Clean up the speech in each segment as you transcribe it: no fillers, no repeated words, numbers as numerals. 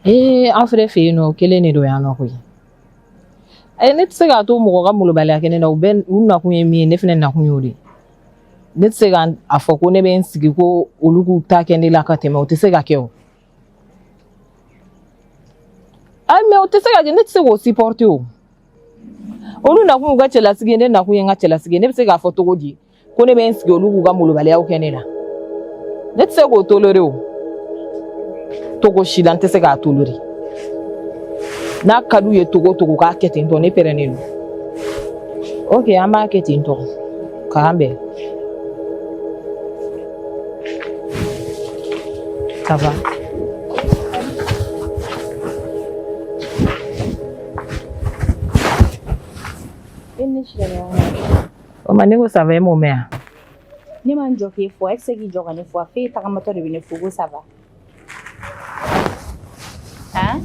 An fɛnɛ fɛ yen nɔ kelen de don yan nɔ koyi. Ne tɛ se k'a to mɔgɔ ka molobaliya kɛ ne na u nakun ye min ye ne fɛnɛ nakun y'o de. Ne tɛ se k'a fɔ ko ne bɛ n sigi ko olu k'u ta kɛ ne la ka tɛmɛ o tɛ se ka kɛ o. Mais o tɛ se ka kɛ ne tɛ se k'o supporter o. Olu nakun y'u ka cɛlasigi ne nakun ye n ka cɛlasigi ne bɛ se k'a fɔ cogo di ko ne bɛ n sigi olu k'u ka molobaliyaw kɛ ne la. Ne tɛ se k'o tolérer o. Togo si la n tɛ se k'a tolérer. N'a ka d'u ye togo togo k'a kɛ ten tɔ ne pɛrɛnnen don. Ok an b'a kɛ ten tɔ k'an bɛn. Ça va. O ma ne ko ça va e m'o mɛn a. Ne m'an jɔ k'e fɔ, e tɛ se k'i jɔ ka ne fɔ, f'e tagamatɔ de bɛ ne fo ko ça va. Han?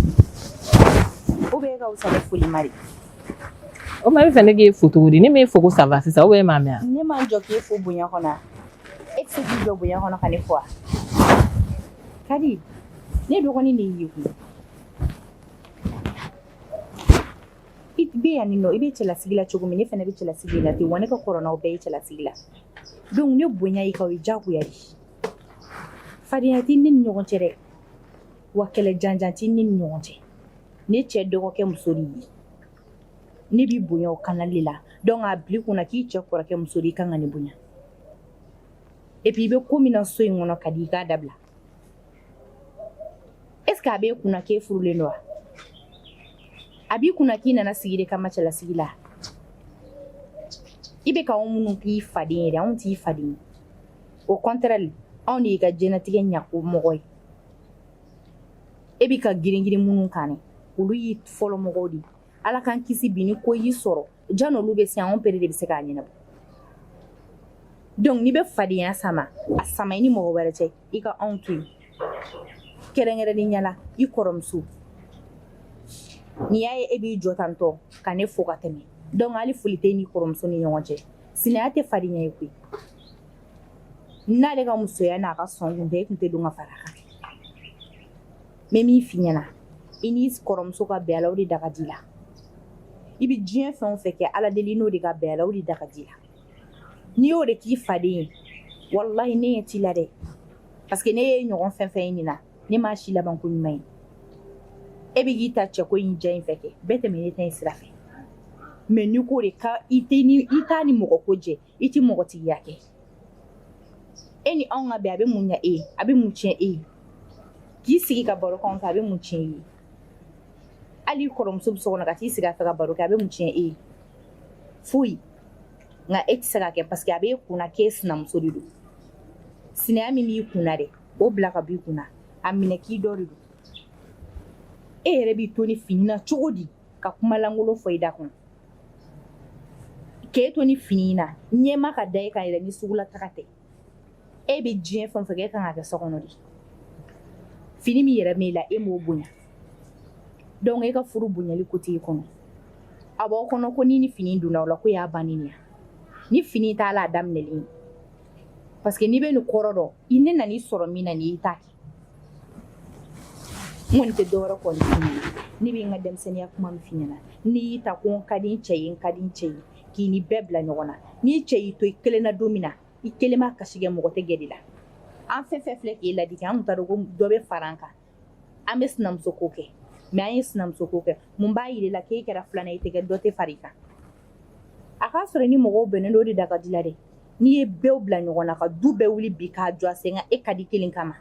Ou bien e ka wusa ne foli ma de. O ma e bɛ fɛ ne k'e fo cogo di? Ne m'e fo ko ça va sisan ou bien e m'a mɛn a? Ne m'an jɔ k'e fo bonya kɔnɔ a. E tɛ se k'i jɔ bonya kɔnɔ ka ne fɔ a. Kadi, ne dɔgɔnin de y'i kun. I bɛ yan nin nɔ, i bɛ cɛlasigi la cogo min, ne fana bɛ cɛlasigi la ten, wa ne ka kɔrɔ n'aw bɛɛ ye cɛlasigi la. Donc ne bonya i kan o ye diyagoya de. Fadenya tɛ ne ni ɲɔgɔn cɛ dɛ, wa kɛlɛ janjan tɛ ne ni ɲɔgɔn cɛ. Ne cɛ dɔgɔkɛ muso de ye. Ne b'i bonya o canal de la. Donc a bila i kunna k'i cɛ kɔrɔkɛ muso de i kan ka ne bonya. Et puis i bɛ ko min na so in kɔnɔ ka di i k'a dabila. Est-ce que a b'e kunna k'e furulen don wa? A b'i kunna k'i nana sigi de kama cɛlasigi la. I bɛ ka anw minnu k'i faden ye dɛ, anw t'i faden ye. Au contraire, anw de y'i ka diɲɛlatigɛ ɲɛko mɔgɔ ye. E bɛ ka girin-girin minnu kan dɛ, olu y'i fɔlɔ mɔgɔw de ye. Ala k'an kisi bi ni ko y'i sɔrɔ, jan olu bɛ se anw pere de bɛ se k'a ɲɛnabɔ. Donc n'i bɛ fadenya sama, a sama i ni mɔgɔ wɛrɛ cɛ, i ka anw to yen. Kɛrɛnkɛrɛnnenya la, i kɔrɔmuso. N'i y'a ye e b'i jɔ tantɔ ka ne fo ka tɛmɛ. Donc hali foli tɛ n'i kɔrɔmuso ni ɲɔgɔn cɛ. Sinaya tɛ fadenya ye koyi. N'ale ka musoya n'a ka sɔn kun tɛ, e kun tɛ don ka fara a kan. Mais min f'i ɲɛna, i n'i kɔrɔmuso ka bɛn a la o de da ka di la. I bɛ diɲɛ fɛn o fɛn kɛ Ala deli n'o de ka bɛn a la o de da ka di la. N'i y'o de k'i faden ye, wallahi ne ɲɛ t'i la dɛ. Parce que ne ye ɲɔgɔn fɛn fɛn ye nin na, ne m'a si laban ko ɲuman ye. E bɛ k'i ta cɛko in diya in fɛ kɛ, bɛɛ tɛmɛ ne ta in sira fɛ. Mais n'i ko de ka i t'a ni mɔgɔ ko jɛ, i tɛ mɔgɔtigiya kɛ. E ni anw ka bɛn a bɛ mun ɲɛ e ye, a bɛ mun tiɲɛ e ye. K'i sigi ka baro k'anw fɛ a bɛ mun tiɲɛ e ye. Hali i kɔrɔmuso bɛ so kɔnɔ ka t'i sigi a fɛ ka baro kɛ a bɛ mun tiɲɛ e ye. Foyi. Nka e tɛ se ka kɛ parce que a b'e kunna k'e sinamuso de don. Sinaya min b'i kunna dɛ, o bila ka b'i kunna, a minɛ k'i dɔ de don. E yɛrɛ b'i to ni fini na cogo di ka kuma lankolon fɔ i da kɔnɔ. K'e to ni fini na, ɲɛma ka da e kan yɛrɛ ni sugula taga tɛ. E bɛ diɲɛ fɛn o fɛn kɛ e kan ka kɛ so kɔnɔ de. Fini min yɛrɛ m'e la e m'o bonya. Donc e ka furu bonyali ko t'i kɔnɔ. A b'aw kɔnɔ ko ni fini donna o la ko y'a bannen ye. Ni fini t'a la a daminɛlen ye. Parce que n'i bɛ nin kɔrɔ dɔn, i ne nan'i sɔrɔ min na nin y'i ta kɛ. N kɔni tɛ dɔwɛrɛ kɔni f'i ɲɛna. Ne bɛ n ka denmisɛnniya kuma min f'i ɲɛna. N'i y'i ta ko n ka di n cɛ ye, n ka di n cɛ ye, k'i ni bɛɛ bila ɲɔgɔn na. N'i cɛ y'i to i kelen na don min na, i kelen b'a kasi kɛ mɔgɔ tɛ gɛrɛ i la. An fɛn fɛn filɛ k'e ladiki, an tun t'a dɔn ko dɔ bɛ fara an kan. An bɛ sinamuso ko kɛ, mais an ye sinamuso ko kɛ. Mun b'a jira i la k'e kɛra filanan ye, i tɛ kɛ dɔ tɛ fara i kan. A k'a sɔrɔ ni mɔgɔw bɛnnen don o de da ka di la dɛ. N'i ye bɛɛw bila ɲɔgɔn na ka du bɛɛ wuli bi k'a jɔ a sen kan e ka di kelen kama.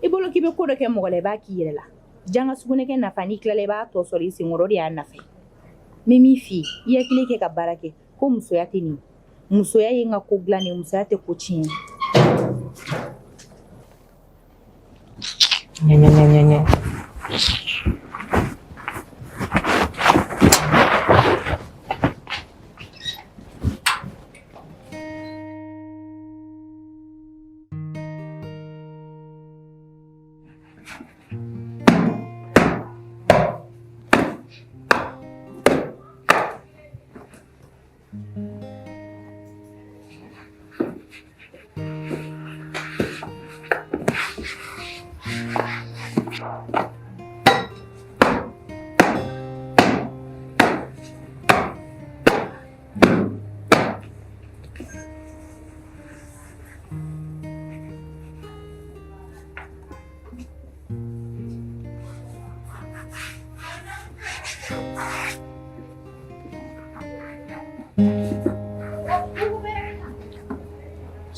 I bolo k'i bɛ ko dɔ kɛ mɔgɔ la i b'a k'i yɛrɛ la. Janga sugunɛkɛ nafa n'i tilala i b'a tɔ sɔrɔ i senkɔrɔ o de y'a nafa ye. N bɛ min f'i ye, i hakili kɛ ka baara kɛ ko musoya tɛ nin. Musoya ye n ka ko dilan de ye, musoya tɛ ko tiɲɛ. Ɲɛ.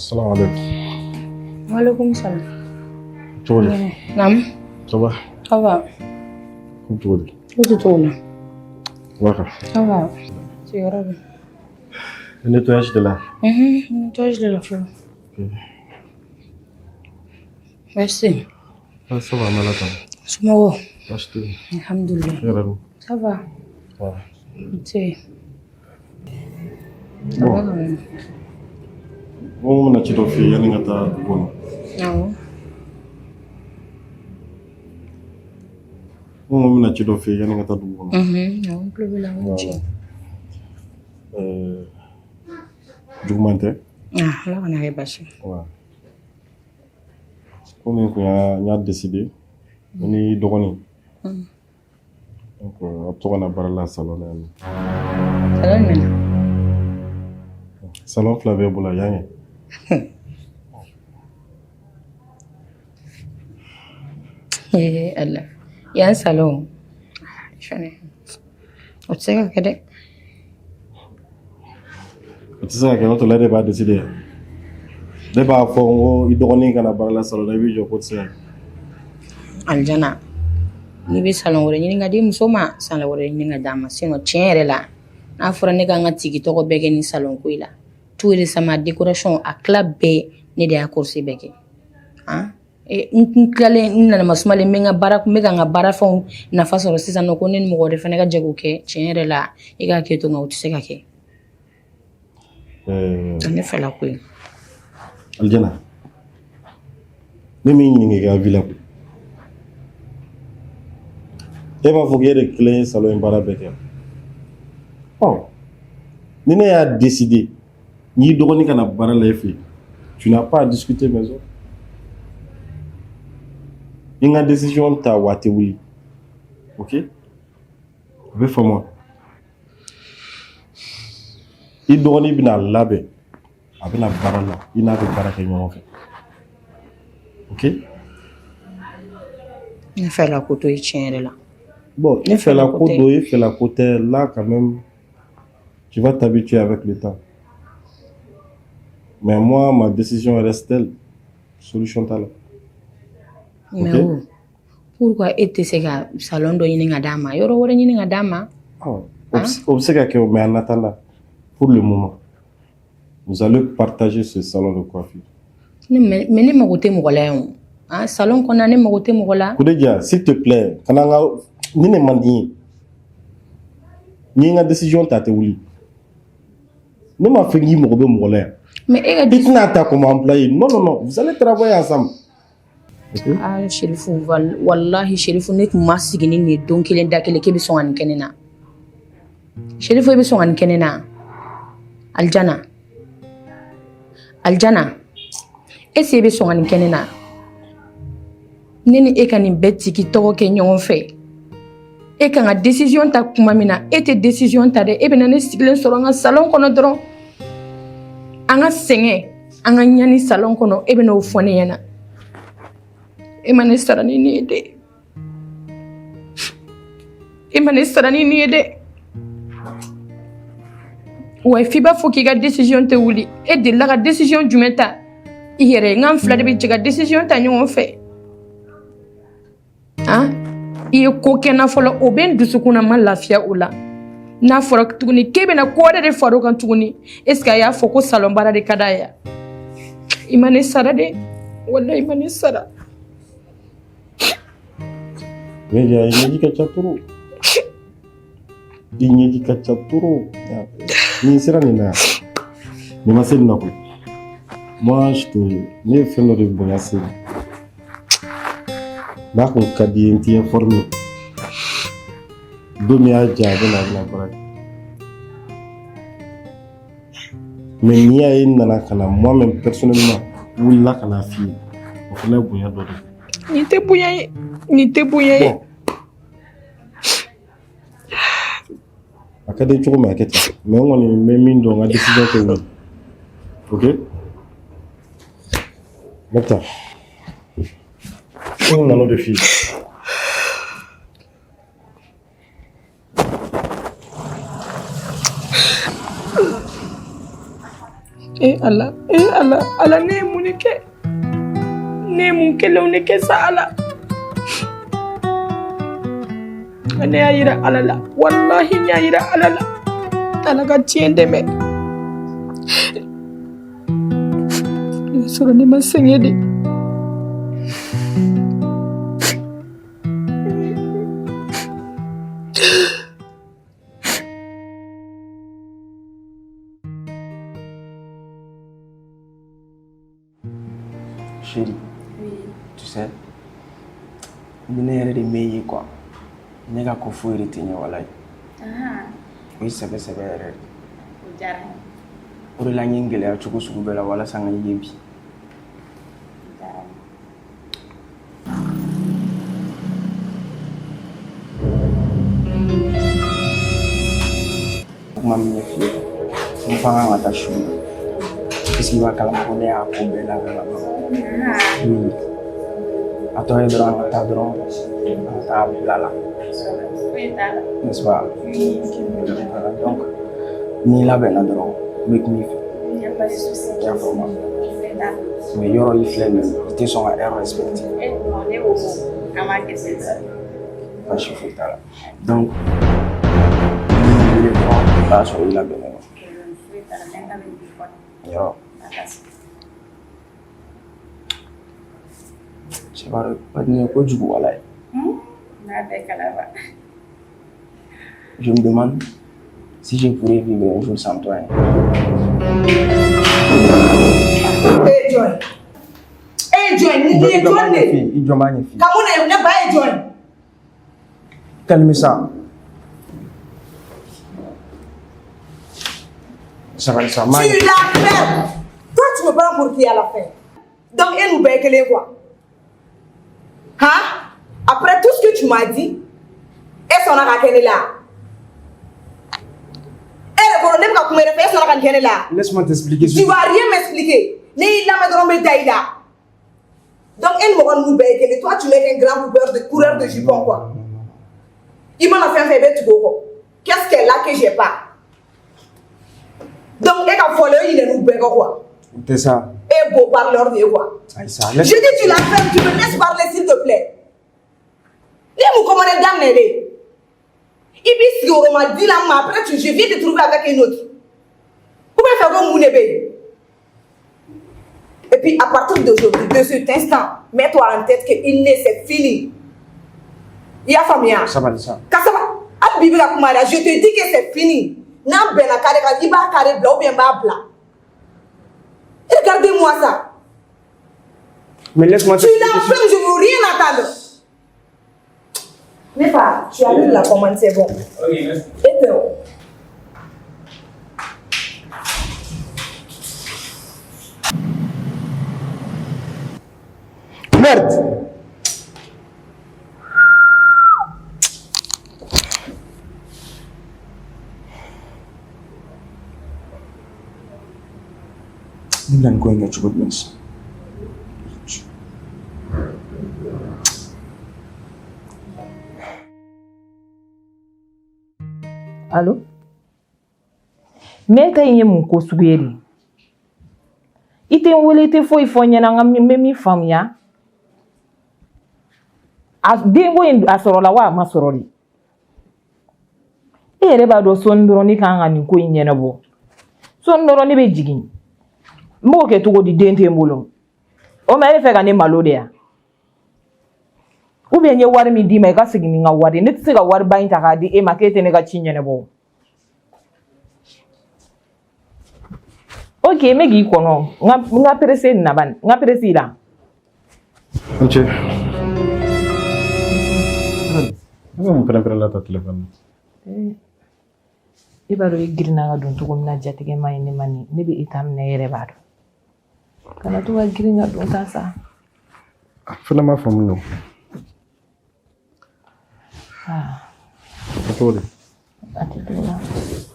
Salam alaikum. Walaikum salam. Cogo di? Naam. Ça va? Ça va. Cogo di? Cogo di? Waka. Ça va. C'est grave. Le nettoyage de là. Nettoyage de la fleur. Ok. Merci. Ah, ça va, malade. Sumawo. Acheter. Alhamdulillah. Ça va. Ouais. C'est. Ça va quand même. On a tiré au fil, il y a un gars bon. Non. On a tiré au fil, il y a un gars bon. Non, plus la moitié. Jugumante. Ah, là on arrive pas. Ouais. Comme on a décidé, on est dormi. Donc, on a parlé la salon. Salon maintenant. Salon Flavie Boula, yang. Allah. Il y a un salon. Je connais. Tu sais quoi, Tu sais que notre l'aide pas décidé. Débat fond, il dormi quand on a parlé la salon, on a vu je peux dire. Aljana. Ni be salon wore ni nga di muso ma salon wore ni nga dama sino tienre la. Na fura ne ga nga tigi to ko bege ni salon ko ila. Tout est sama décoration à club be ni de accorsi bege. Hein? Et nkale nna masumale menga bara mega nga bara fon na faso ro sisa no ko ni mo gore fene ga jego ke tienre la e ga ke to nga utse ga ke. Ne fela ko. Aljana. Mimi ni ga villa. Et ma faut que clé salon en barabeke. Oh. Nene a décidé. Ni dormi quand on a parlé la fille. Tu n'as pas à discuter maison. Une décision ta wate wuli. OK? Ve famo. Il dormi bina labe. Abena barala. Il n'a pas baraka nyon fait. OK? Ne fela ko to tienre la. Bon, il fait la côte d'eau, il fait la côte là quand même. Tu vas t'habituer avec le temps. Mais moi, ma décision reste telle. Solution t'as là. Mais okay? Pourquoi était-ce que salon do yini nga dama? Yoro wore yini nga dama? Observe que mais en attendant, pour le moment, vous allez partager ce salon de coiffure. Mais ne me gote mo gola yon. Ah, salon qu'on a ne me gote mo gola. Koudedia, s'il te plaît, kananga ni ne mandi. Ni nga décision t'as te wuli. Ne m'a fait ni mo gobe mo gola. Mais il n'a pas comme employé. Non, non, non. Vous allez travailler ensemble. Okay? Ah, Chérifou, wallahi, Chérifou, n'est que ma sigine ni donc il est d'accord que besoin en kenena. Chérifou besoin en kenena. Aljana. Aljana. Est-ce besoin en kenena? Nene ekani beti ki toko ke nyon fait. Et quand la décision ta kumamina, et tes décisions ta de, et ben ne siglen sur un salon qu'on a dron. Anga senge anga nyani salon kono ebe no fone yana e mane sarani ni ede ouais fiba faut qu'il y a décision te wuli et de la décision du meta hier ngam fla de bi ga décision ta nyon fait hein il ko kena folo oben dusukuna man lafia ula na fora tuguni kebe na kode de faro kan tuguni est-ce qu'il y a foko salon bara de kadaya imane sara de wala imane sara mais ya inyeji kachaturu inyeji kachaturu ni sera ni na ni masel na ko moi je te ne fais le bonasser na ko kadi enti informé Dunia aja benar berat. Mais ni a une nana kana moi-même personnellement ou là kana fille. On fait la bouillade d'eau. Ni te bouillé. Bon. Akade choko market. Mais on est même une dans la décision que vous. OK? Maintenant. On a notre fille. Allah ne mun kɛ ne mun kɛlenw ne kɛ sa Allah ne y'a yira Allah la wallahi ne y'a yira Allah la Allah ka tiɲɛ dɛmɛ ne sɔrɔ ne ma sɛgɛn de Chérie, oui. Tu sais, je ne sais pas quoi. Je ne sais pas quoi faire. Oui, c'est vrai. O de la n ye n gɛlɛya cogo sugu bɛɛ la walasa n ka ye bi. Kuma min ye f'i ye, n fa kan ka taa su la. Est-ce qu'il b'a kalama ko ne y'a ko bɛɛ labɛn ka ban? Oui. A tɔ ye dɔrɔn an ka taa dɔrɔn an ka taa bila la. N'est-ce pas? Donc, n'i labɛnna dɔrɔn n bɛ kuma i fɛ. Il n'y a pas de souci. Il y a vraiment. Mais yɔrɔ i filɛ nin ye, i tɛ sɔn ka heure respecter. Non, ne ko an b'a kɛ ten tɔ. Baasi foyi t'a la. Donc, n'i wele dɔrɔn i b'a sɔrɔ i labɛnnen don. Yɔrɔ. C'est pas kojugu walayi. N'a bɛɛ kalama. Je me demande si je pourrais vivre un jour sans toi. Hey Joy, ni ye Joy ne? I jɔ ma ɲɛ fi. Kamuna ne ba ye Joy. Calme ça. Ça va ça. Tu l'as fait. Toi tu me prends pour qui à la fin? Donc elle nous paye que les quoi? Hein? Après tout ce que tu m'as dit, est-ce qu'on a raqué là? Laisse-moi t'expliquer. Tu vas rien m'expliquer. Donc, elle m'a dit que toi, tu n'es qu'un grand coureur de jupons, quoi. Il m'en a fait un fait de tout. Qu'est-ce qu'elle a que j'ai pas? Donc, elle a volé, il est nous quoi. C'est ça. Et beau parleur de quoi. Je dis, tu l'as fait, tu me laisses parler, s'il te plaît. Dis-moi comment elle dame n'est. Et puis, si on m'a dit là, après, je viens te trouver avec une autre. Vous pouvez faire comme vous n'avez. Et puis, à partir d'aujourd'hui, de cet instant, mets-toi en tête qu'il n'est, c'est fini. Il y a famille. Ça va, ça. Je te dis que c'est fini. N'a ben la carré, il va carré blanc ou bien bas blanc. Regardez-moi ça. Mais laisse-moi tu l'as fait, je ne veux rien attendre. Mais pas, tu as lu la commande, c'est bon. Ok, merci. Et t'es où? Merde! Ni lan ko nga chugot mens. Allô? Mais t'as mun ko sugeri. Ite wele te foi ɲɛna nga mi faamuya. A dengo in a sɔrɔ la wa a ma sɔrɔ de. E yɛrɛ b'a dɔn sɔɔni dɔrɔn ne kan ka nin ko in ɲɛnabɔ. Sɔɔni dɔrɔn ne bɛ jigin. N b'o kɛ cogo di den tɛ n bolo. O ma e fɛ ka ne malo de ya? Ou bien n ye wari min d'i ma i ka segin ni n ka wari. Ne tɛ se ka wari ba in ta k'a di e ma k'e tɛ ne ka ci ɲɛnabɔ. Ok, me k'i kɔnɔ. N ka pressé nin na bani. N ka pressé i la. Ok. Mun pɛrɛn-pɛrɛn la ta téléphone. I b'a dɔn i girinna ka don cogo min na jatigɛ ma ye ne ma nin. Ne bɛ état min na e yɛrɛ b'a dɔn. Kana to ka girin ka don tan sa. Fana m'a faamu non. A tɔgɔ di? A tɛ to la.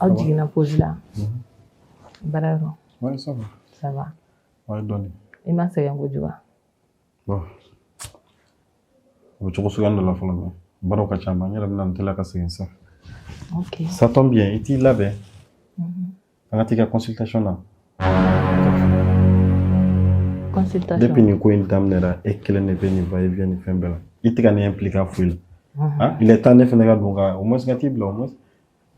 Aw jiginna pause la. Baara yɔrɔ. Ouais, ça va. Ça va. Ouais, dɔɔni. I ma sɛgɛn kojugu wa? Bon. O cogo suguya dɔ la fɔlɔ mɛ. Baaraw ka ca ma n yɛrɛ bɛna n teliya ka segin sisan. Ok. Ça tombe bien, i t'i labɛn. An ka t'i ka consultation na. Consultation. Depuis ni ko in daminɛra e kelen de bɛ nin va et vient ni fɛn bɛɛ la i tɛ ka nin impliqué a foyi la il est temps ne fɛnɛ ka don ka au moins ka t'i bila au moins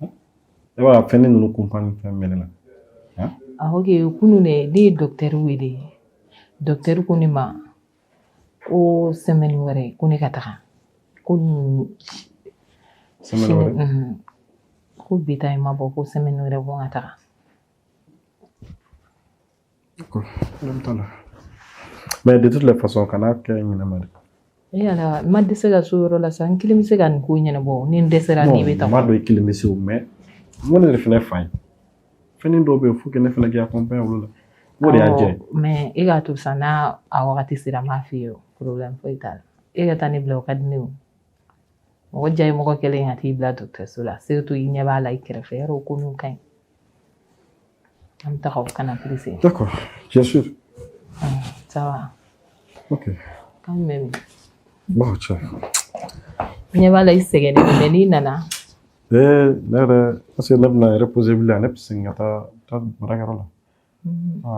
e b'a fɛn ne ninnu compagnie fɛn bɛɛ la ok kunu ne ye docteur wele docteur ko ne ma ko semaine wɛrɛ ko ne ka taga ko semaine wɛrɛ ko bi ta ma bɔ ko semaine wɛrɛ ko n ka taga. D'accord, mais de toutes les façons kana kɛ ɲɛnama de. Yala ma dɛsɛ ka so yɔrɔ la sa n kelen bɛ se ka nin ko ɲɛnabɔ ni n dɛsɛra ni bɛ taa. Non, ma dɔn i kelen bɛ se o mais n ko ne de fɛnɛ fa ye fɛn dɔw bɛ yen faut que ne fɛnɛ k'i accompagner olu la o de y'a diya. Mais e k'a to sa n'a a wagati sera n b'a f'i ye problème foyi t'a la e ka taa ne bila o ka di ne o mɔgɔ diya ye mɔgɔ kelen ka t'i bila dɔgɔtɔrɔso la surtout i ɲɛ b'a la i kɛrɛfɛ yɔrɔ o ko ninnu ka ɲi an bɛ taga o kana pressé. D'accord, bien sûr. Ça va. Ok. Quand même. Bon, tiens. Ɲɛ b'a la i sɛgɛnnen mais n'i nana. Ne yɛrɛ parce que ne bɛna reposer bilen ne bɛ segin ka taa baarakɛyɔrɔ la.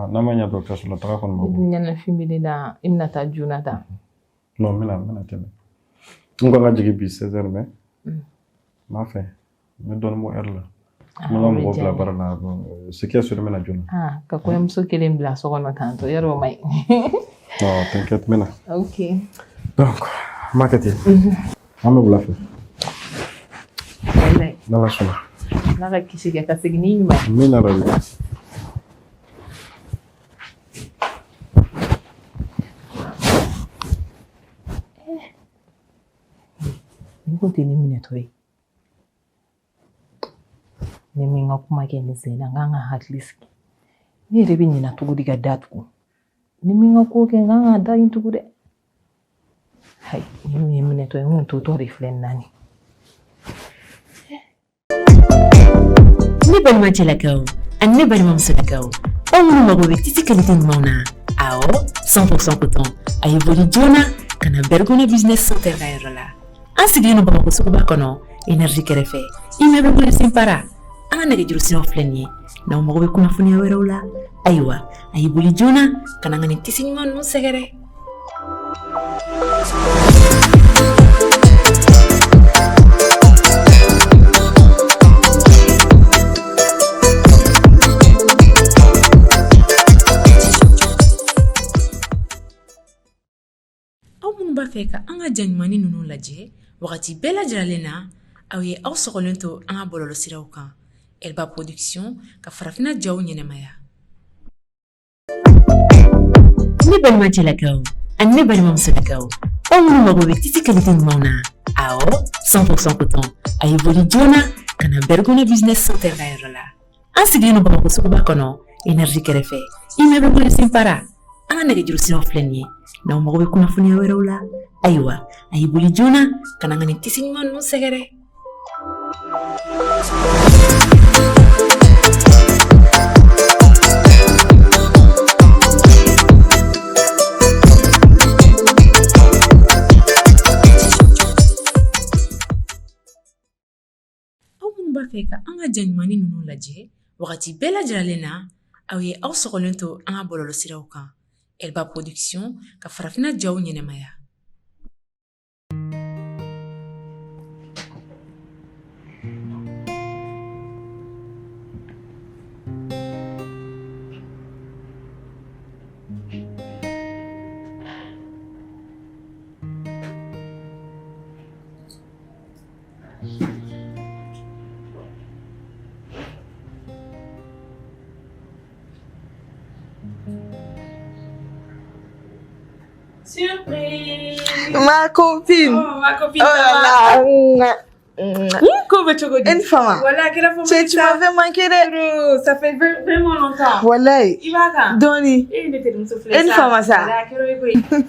N'a ma ɲɛ dɔgɔtɔrɔso la taga kɔni ma bɔ. I ɲɛnafin bɛ ne la i bɛna taa joona ta. Non n bɛna tɛmɛ n ko n ka jigin bi 16h mais n b'a fɛ n bɛ dɔɔnin bɔ heure la. N bɛ n ka mɔgɔw bila baara la ce qui est sûr n bɛna joona. Ka kɔɲɔmuso kelen bila so kɔnɔ tantɔ yɔrɔ o ma ɲi. Non t'inquiète n bɛna. Ok. Donc n b'a kɛ ten an bɛ wula fɛ. N'Ala sɔnna. Ala ka kisi kɛ ka segin ni ɲuman ye. Amina rabi. Ni ko tɛ ne minɛtɔ ye ni min ka kuma kɛ ne sen na n kan ka hakili sigi ne yɛrɛ bɛ ɲina cogo di ka da tugu ni min ka ko kɛ n kan ka da in tugu dɛ hayi ni min ye minɛtɔ ye n kun to tɔ de filɛ nin na nin. Ne balimacɛlakaw ani ne balimamusolakaw aw minnu mago bɛ tisi qualité ɲumanw na awɔ 100% coton a ye boli joona ka na Bergona business center ka yɔrɔ la an sigilen don Bamakɔ suguba kɔnɔ énergie kɛrɛfɛ immeuble Boulevard Para an ka nɛgɛjuru siraw filɛ nin ye n'aw mago bɛ kunnafoniya wɛrɛw la ayiwa a ye boli joona ka na n ka nin tisi ɲuman ninnu sɛgɛrɛ. B'a fɛ ka an ka jaɲumani ninnu lajɛ wagati bɛɛ lajɛlen na aw ye aw sɔgɔlen to an ka bɔlɔlɔsiraw kan Elba Production ka farafinna jaw ɲɛnɛmaya. Ne balimacɛlakaw ani ne balimamusolakaw aw minnu mago bɛ tisi qualité ɲumanw na awɔ 100% coton a ye boli joona ka na Bergona business center ka yɔrɔ la an sigilen don Bamakɔ suguba kɔnɔ énergie kɛrɛfɛ immeuble Boulevard Para an ka nɛgɛjuru siraw filɛ nin ye n'aw mago bɛ kunnafoniya wɛrɛw la ayiwa a ye boli joona ka na n ka nin tisi ɲuman ninnu sɛgɛrɛ. Aw minnu b'a fɛ ka an ka jaɲumani ninnu lajɛ wagati bɛɛ lajɛlen na aw ye aw sɔgɔlen to an ka bɔlɔlɔsiraw kan Elba Production ka farafinna jaw ɲɛnɛmaya. Surprise! Ma copine! Oh, ma copine! Oh là là! Comment tu dis? Une femme! Voilà, quelle fois Tu m'avais manqué de... Ça fait vraiment longtemps. Voilà! Il va quand? Doni! Une femme ça! Voilà,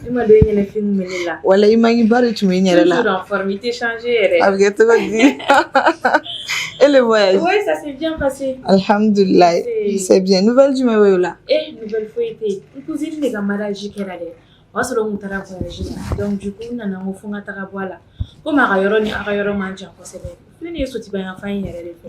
il m'a donné le film là. Voilà, il m'a dit que tu m'es là. Toujours en forme, il t'est changé. Avec toi, dis. Et le voyage? Oui, ça s'est bien passé. Alhamdulillah, c'est bien. Nouvelle du Maoué là? Eh, nouvelle fois été. Une cousine de camarades qui est là. o sɔrɔ n taara voyage la donc du coup n nana n ko fo n ka taga bɔ a la komi a ka yɔrɔ ni a ka yɔrɔ man jan kosɛbɛ filɛ nin ye sotiba fan in yɛrɛ de fɛ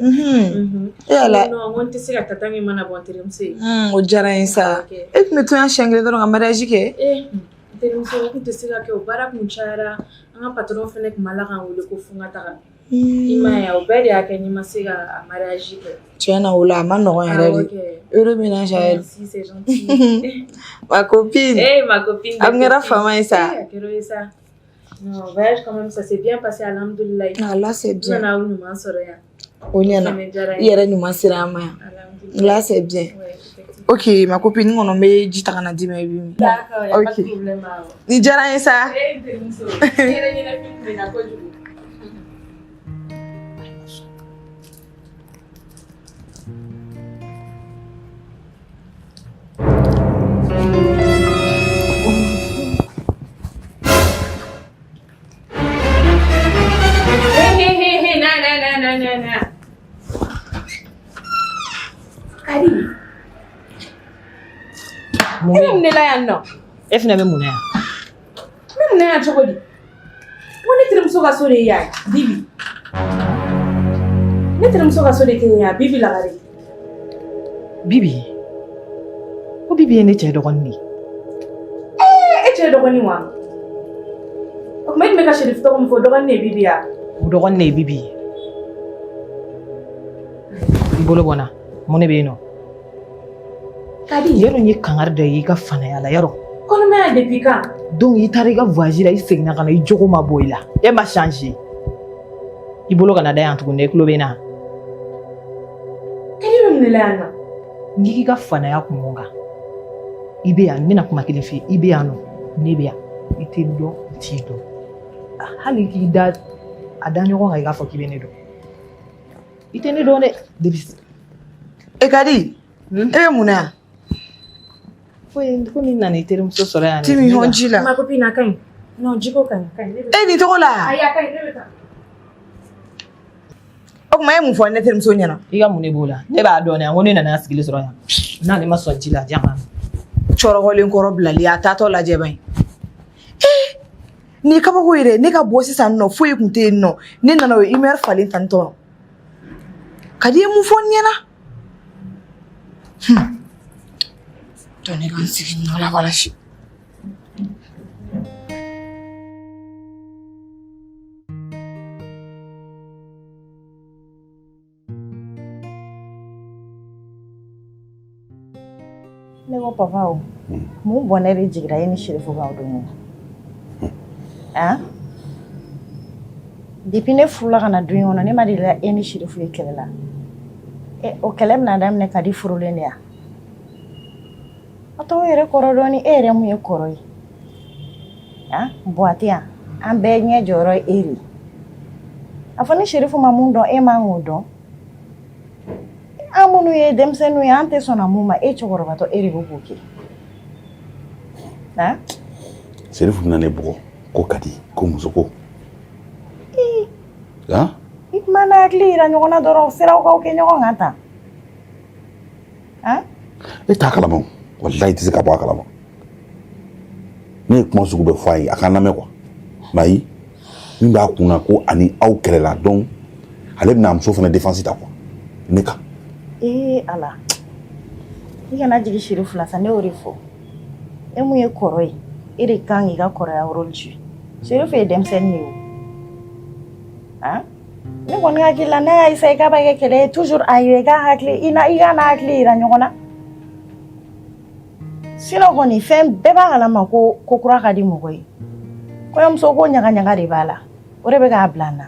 Yala. non n ko n tɛ se ka taa tant que n mana bɔ n terimuso ye O diyara n ye sa. E tun bɛ to yan siɲɛ kelen dɔrɔn ka mariage kɛ? n terimuso o tun tɛ se ka kɛ o baara kun cayara an ka patron fɛnɛ tun b'a la k'an wele ko fo n ka taga i m'a ye o bɛɛ de y'a kɛ ni ma se ka a mariage kɛ Tiɲɛ na o la a ma nɔgɔn yɛrɛ de. Heureux ménage à elle. merci c'est gentil Ma copine. ma copine A kun kɛra fama ye sa. a kɛra o ye sa non voyage quand même ça s'est bien passé alhamdulillah Ah là c'est n bien. nana aw ɲuman sɔrɔ yan O ɲɛna. fɛnɛ diyara n I ye yɛrɛ ɲuman sera an ma yan. alhamdulillah Là c'est bien. ouais effectivement Ok ma copine n kɔnɔ n bɛ ji ta ka na d'i ma i bɛ min. d'accord y a pas Ok. de problème awɔ Nin diyara n ye sa. n terimuso i yɛrɛ ɲɛnafin tun bɛ na kojugu na. Kadi. Mun Mun ne la yan nɔ? e fɛnɛ bɛ mun na yan Ne mun na yan cogo di? Ko ne terimuso ka so de ye yan, Bibi. Ne terimuso ka so de tɛ yan, Bibi Lagare. Bibi ko Bibi ye ne cɛ dɔgɔnin de ye. E cɛ dɔgɔnin wa? O kuma e tun bɛ ka Sherifu tɔgɔ min fɔ, dɔgɔnin de ye Bibi ya? O dɔgɔnin de ye Bibi ye. I bolo bɔnna mun ne bɛ yen nɔ Kadi. yarɔ n ye kangari da i ka fanaya la yarɔ Kɔnɔmaya depuis quand? donc i taara i ka voyage la i seginna ka na i jogo ma bɔ i la e ma changer i bolo kana da yan tuguni e tulo bɛ n na Kadi bɛ mun de la yan nɔ? n k'i ka fanaya kun mun kan i bɛ yan n bɛna kuma kelen f'i ye i bɛ yan nɔ ne bɛ yan i tɛ n dɔn n t'i dɔn hali k'i da a da ɲɔgɔn kan i k'a fɔ k'i bɛ ne dɔn i tɛ ne dɔn dɛ depuis E ka di? E bɛ mun na yan? ko ni nana i terimuso sɔrɔ yan Ti min hɔn ji la. Ma copine a ka ɲi. Non, jiko ka ɲi. E nin tɔgɔ la? Ayi, a ka ɲi, ne bɛ taa. O kuma e mun fɔ ne terimuso ɲɛna? i ka mun de b'o la ne b'a dɔn yan ko ne nana sigilen sɔrɔ yan n'ale ma sɔn ji la diya ma Cɔrɔgɔlen kɔrɔ bilali a taatɔ lajɛ ban ye. Nin ye kabako ye dɛ ne ka bɔ sisan nɔ foyi kun tɛ yen nɔ ne nana o humeur falen tantɔ. Ka di ye mun fɔ n ɲɛna? To ne ka n sigi nɔ la walasi. Ne ko papa o mun bɔnɛ de jigira e ni Sherifu kan o don depuis ne furula ka na du in kɔnɔ ne ma deli la e ni Sherifu ye kɛlɛ la o kɛlɛ bɛna daminɛ ka di furulen de ya a tɔgɔ yɛrɛ kɔrɔ dɔɔni e yɛrɛ mun ye kɔrɔ ye Buwate yan an bɛɛ ɲɛ jɔyɔrɔ ye e de a fɔ ni Sherifu ma mun dɔn e man k'o dɔn an minnu ye denmisɛnninw ye an tɛ sɔn na mun ma e cɛkɔrɔbatɔ e de bɛ k'o kɛ Sherifu bɛna ne bugɔ ko ka di ko muso ko i kuma n'a hakili yira ɲɔgɔn na dɔrɔn siraw k'aw kɛ ɲɔgɔn kan tan e t'a kalama o walahi i tɛ se ka bɔ a kalama ne ye kuma sugu bɛɛ fɔ a ye a k'an lamɛn quoi mais ayi min b'a kun na ko ani aw kɛlɛla donc ale bɛna a muso fana défense ta quoi ne kan Ala i kana jigi Sherifu la sa ne y'o de fɔ e mun ye kɔrɔ ye e de kan k'i ka kɔrɔya rôle jouer Sherifu ye denmisɛnnin de ye o ne kɔni hakili la n'a y'a essayer k'a b'a kɛ kɛlɛ ye toujours a yira i ka n'a hakili yira ɲɔgɔn na sinon kɔni fɛn bɛɛ b'a kalama ko kura ka di mɔgɔ ye kɔɲɔmuso ko ɲagaɲaga de b'a la o de bɛ k'a bila n na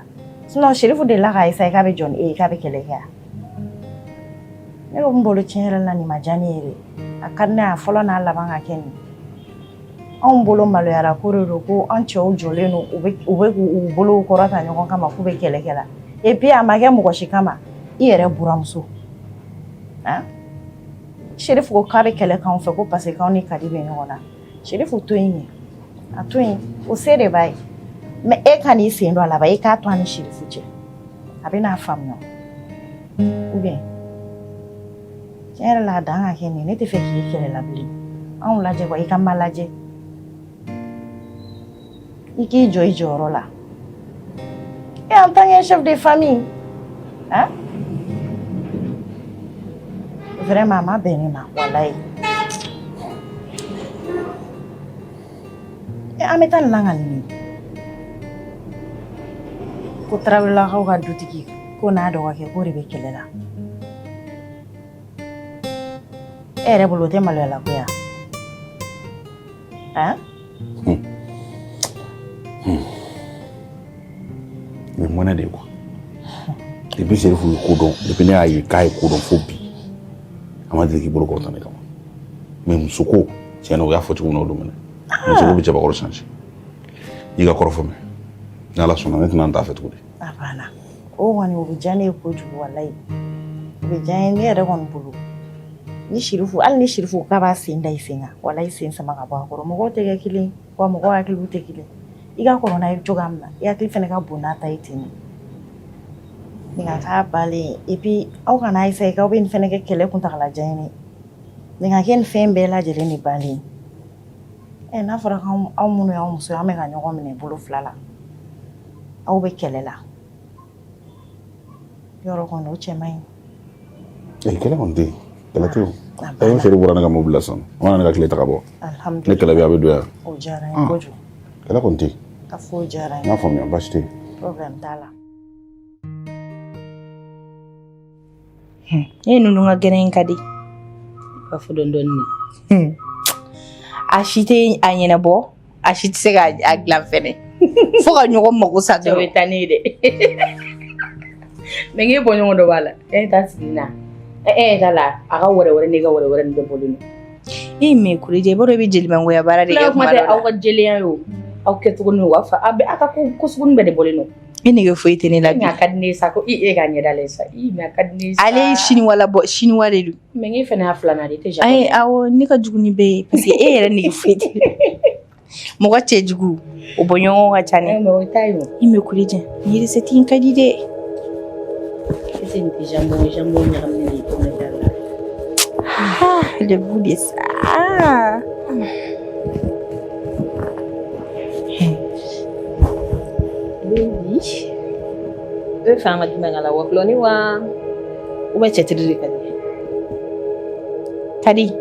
sinon Sherifu delila k'a essayer k'a bɛ jɔ ni e ye k'a bɛ kɛlɛ kɛ ne ko n bolo tiɲɛ yɛrɛ la nin ma diya ne ye dɛ a ka di ne a fɔlɔ n'a laban ka kɛ nin anw bolo maloyara ko de don ko an cɛw jɔlen don u bɛ k'u bolo kɔrɔta ɲɔgɔn kama k'u bɛ kɛlɛ kɛ la et puis a ma kɛ mɔgɔ si kama i yɛrɛ buramuso Sherifu ko k'a bɛ kɛlɛ k'anw fɛ ko parce que k'anw ni Kadi bɛ ɲɔgɔn na Sherifu to yen a to yen o se de b'a ye mais e ka n'i sen don a la ba e k'a to an ni Sherifu cɛ a bɛ n'a faamuya ou bien tiɲɛ yɛrɛ la a dan ka kɛ nin ne tɛ fɛ k'i ye kɛlɛ la bilen anw lajɛ quoi i ka ma lajɛ I k'i jɔ I jɔyɔrɔ la. Et en tant que chef de famille, hein? Vraiment, ma belle, ma wallahi. Et en mettant langue ni. Ko travailler la ka dutigi ko n'a dɔgɔ kɛ ko de bɛ kɛlɛ la. E yɛrɛ bolo o tɛ maloya la ko ya? Hein? Mais mɔnɛ de quoi. Depuis Chérif ye ko dɔn, depuis ne y'a ye k'a ye ko dɔn fo bi. A ma deli k'i bolo kɔrɔta ne kama. Mais muso ko tiɲɛ na o y'a fɔ cogo min na o don minɛ. Muso ko bɛ cɛbakɔrɔ changer. I ka kɔrɔfɔ mɛn. Ni Ala sɔnna ne tɛna n t'a fɛ tuguni. A banna. O kɔni o bɛ diya ne ye kojugu walayi. O bɛ diya n ye ne yɛrɛ kɔni bolo. Ni Chérif hali ni Chérif k'a b'a sen da I sen kan walayi sen sama ka bɔ a kɔrɔ. Mɔgɔw tɛ kɛ kelen ye wa mɔgɔw hakiliw tɛ kelen. I ka kɔrɔ n'a ye cogoya min na I hakili fana ka bon n'a ta ye ten. Nin ka k'a balen et puis aw kana essayer k'aw bɛ nin fana kɛ kɛlɛ kuntagalajan ye. Nin ka kɛ nin fɛn bɛɛ lajɛlen de balen. N'a fɔra k'aw minnu y'aw muso ye an bɛ ka ɲɔgɔn minɛ bolo fila la. Aw bɛ kɛlɛ la. Yɔrɔ kɔni o cɛ man ɲi. Kɛlɛ kɔni tɛ yen. Kɛlɛ tɛ yen. Ni Chérif bɔra ne ka mobili la sisan. O mana ne ka tile ta ka bɔ. Alhamdulillah. Ne kɛlɛ bɛ a bɛ don yan. O diyara n ye kojugu. Kɛlɛ kɔni tɛ yen. Ka fɔ o diyara n ye. N y'a faamuya baasi tɛ yen. Problème t'a la. E ninnu ka gɛrɛ ka di. Ka fɔ dɔɔni. A si tɛ a ɲɛnabɔ a si tɛ se k'a dilan fɛnɛ fo ka ɲɔgɔn mago sa dɔrɔn. O bɛ taa ne ye dɛ. Mais k'e bɔ ɲɔgɔn dɔ b'a la. E ta sigi na. E ta la a ka wɛrɛ ne ka wɛrɛ nin bɛɛ bɔlen don. E mɛ Kurija i b'a dɔn i bɛ jelimangoya baara de kɛ kuma dɔ la. Aw ka jeliya ye o. Aw kɛcogo n'o b'a fɔ a ka ko sugu bɛɛ de bɔlen don. E nege foyi tɛ ne la bi. A ka di ne ye sa ko e ka ɲɛda la sa. Mais a ka di ne ye sa. Ale ye Chinois de don. Mais k'e fana y'a filanan de tɛ japonais. Ayi awɔ ne ka jugu ni bɛɛ ye parce que e yɛrɛ nege foyi tɛ. Mɔgɔ cɛjugu o bɔ ɲɔgɔn ka ca ne. Mais o t'a ye o. I mɛ Kurija nin recette in ka di dɛ. Est-ce que nin tɛ jambon ɲagaminen de ye pomme de terre la. Ah le goût de ça. Baby, e fa ma jumɛn k'a la wa kulɔni wa ou bien cɛtiri de ka di?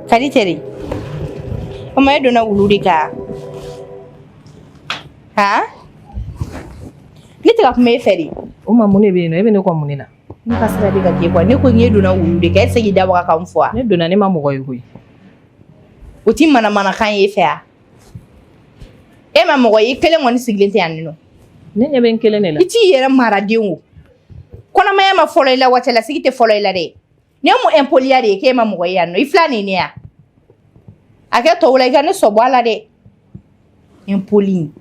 Kadi teri. O ma e donna wulu de kan? Han? Ne tɛ ka kuma e fɛ de. O ma mun de bɛ yen nɔ e bɛ ne kɔ mun de la? Ne ka sira de ka kɛ quoi ne ko n ye donna wulu de kan e tɛ se k'i da waga kan fɔ wa? Ne donna ne ma mɔgɔ ye koyi. O ti manamanakan ye e fɛ wa? E ma mɔgɔ ye i kelen kɔni sigilen tɛ yan nɔ. Ne ɲɛ bɛ n kelen de la. I t'i yɛrɛ maraden o. Kɔnɔmaya ma fɔlɔ i la wa cɛlasigi tɛ fɔlɔ i la dɛ. Ne mu impoliya de ye k'e ma mɔgɔ ye yan nɔ i fila nin ne ya. A kɛ tɔw la i ka ne sɔbɔ a la dɛ. Impoli.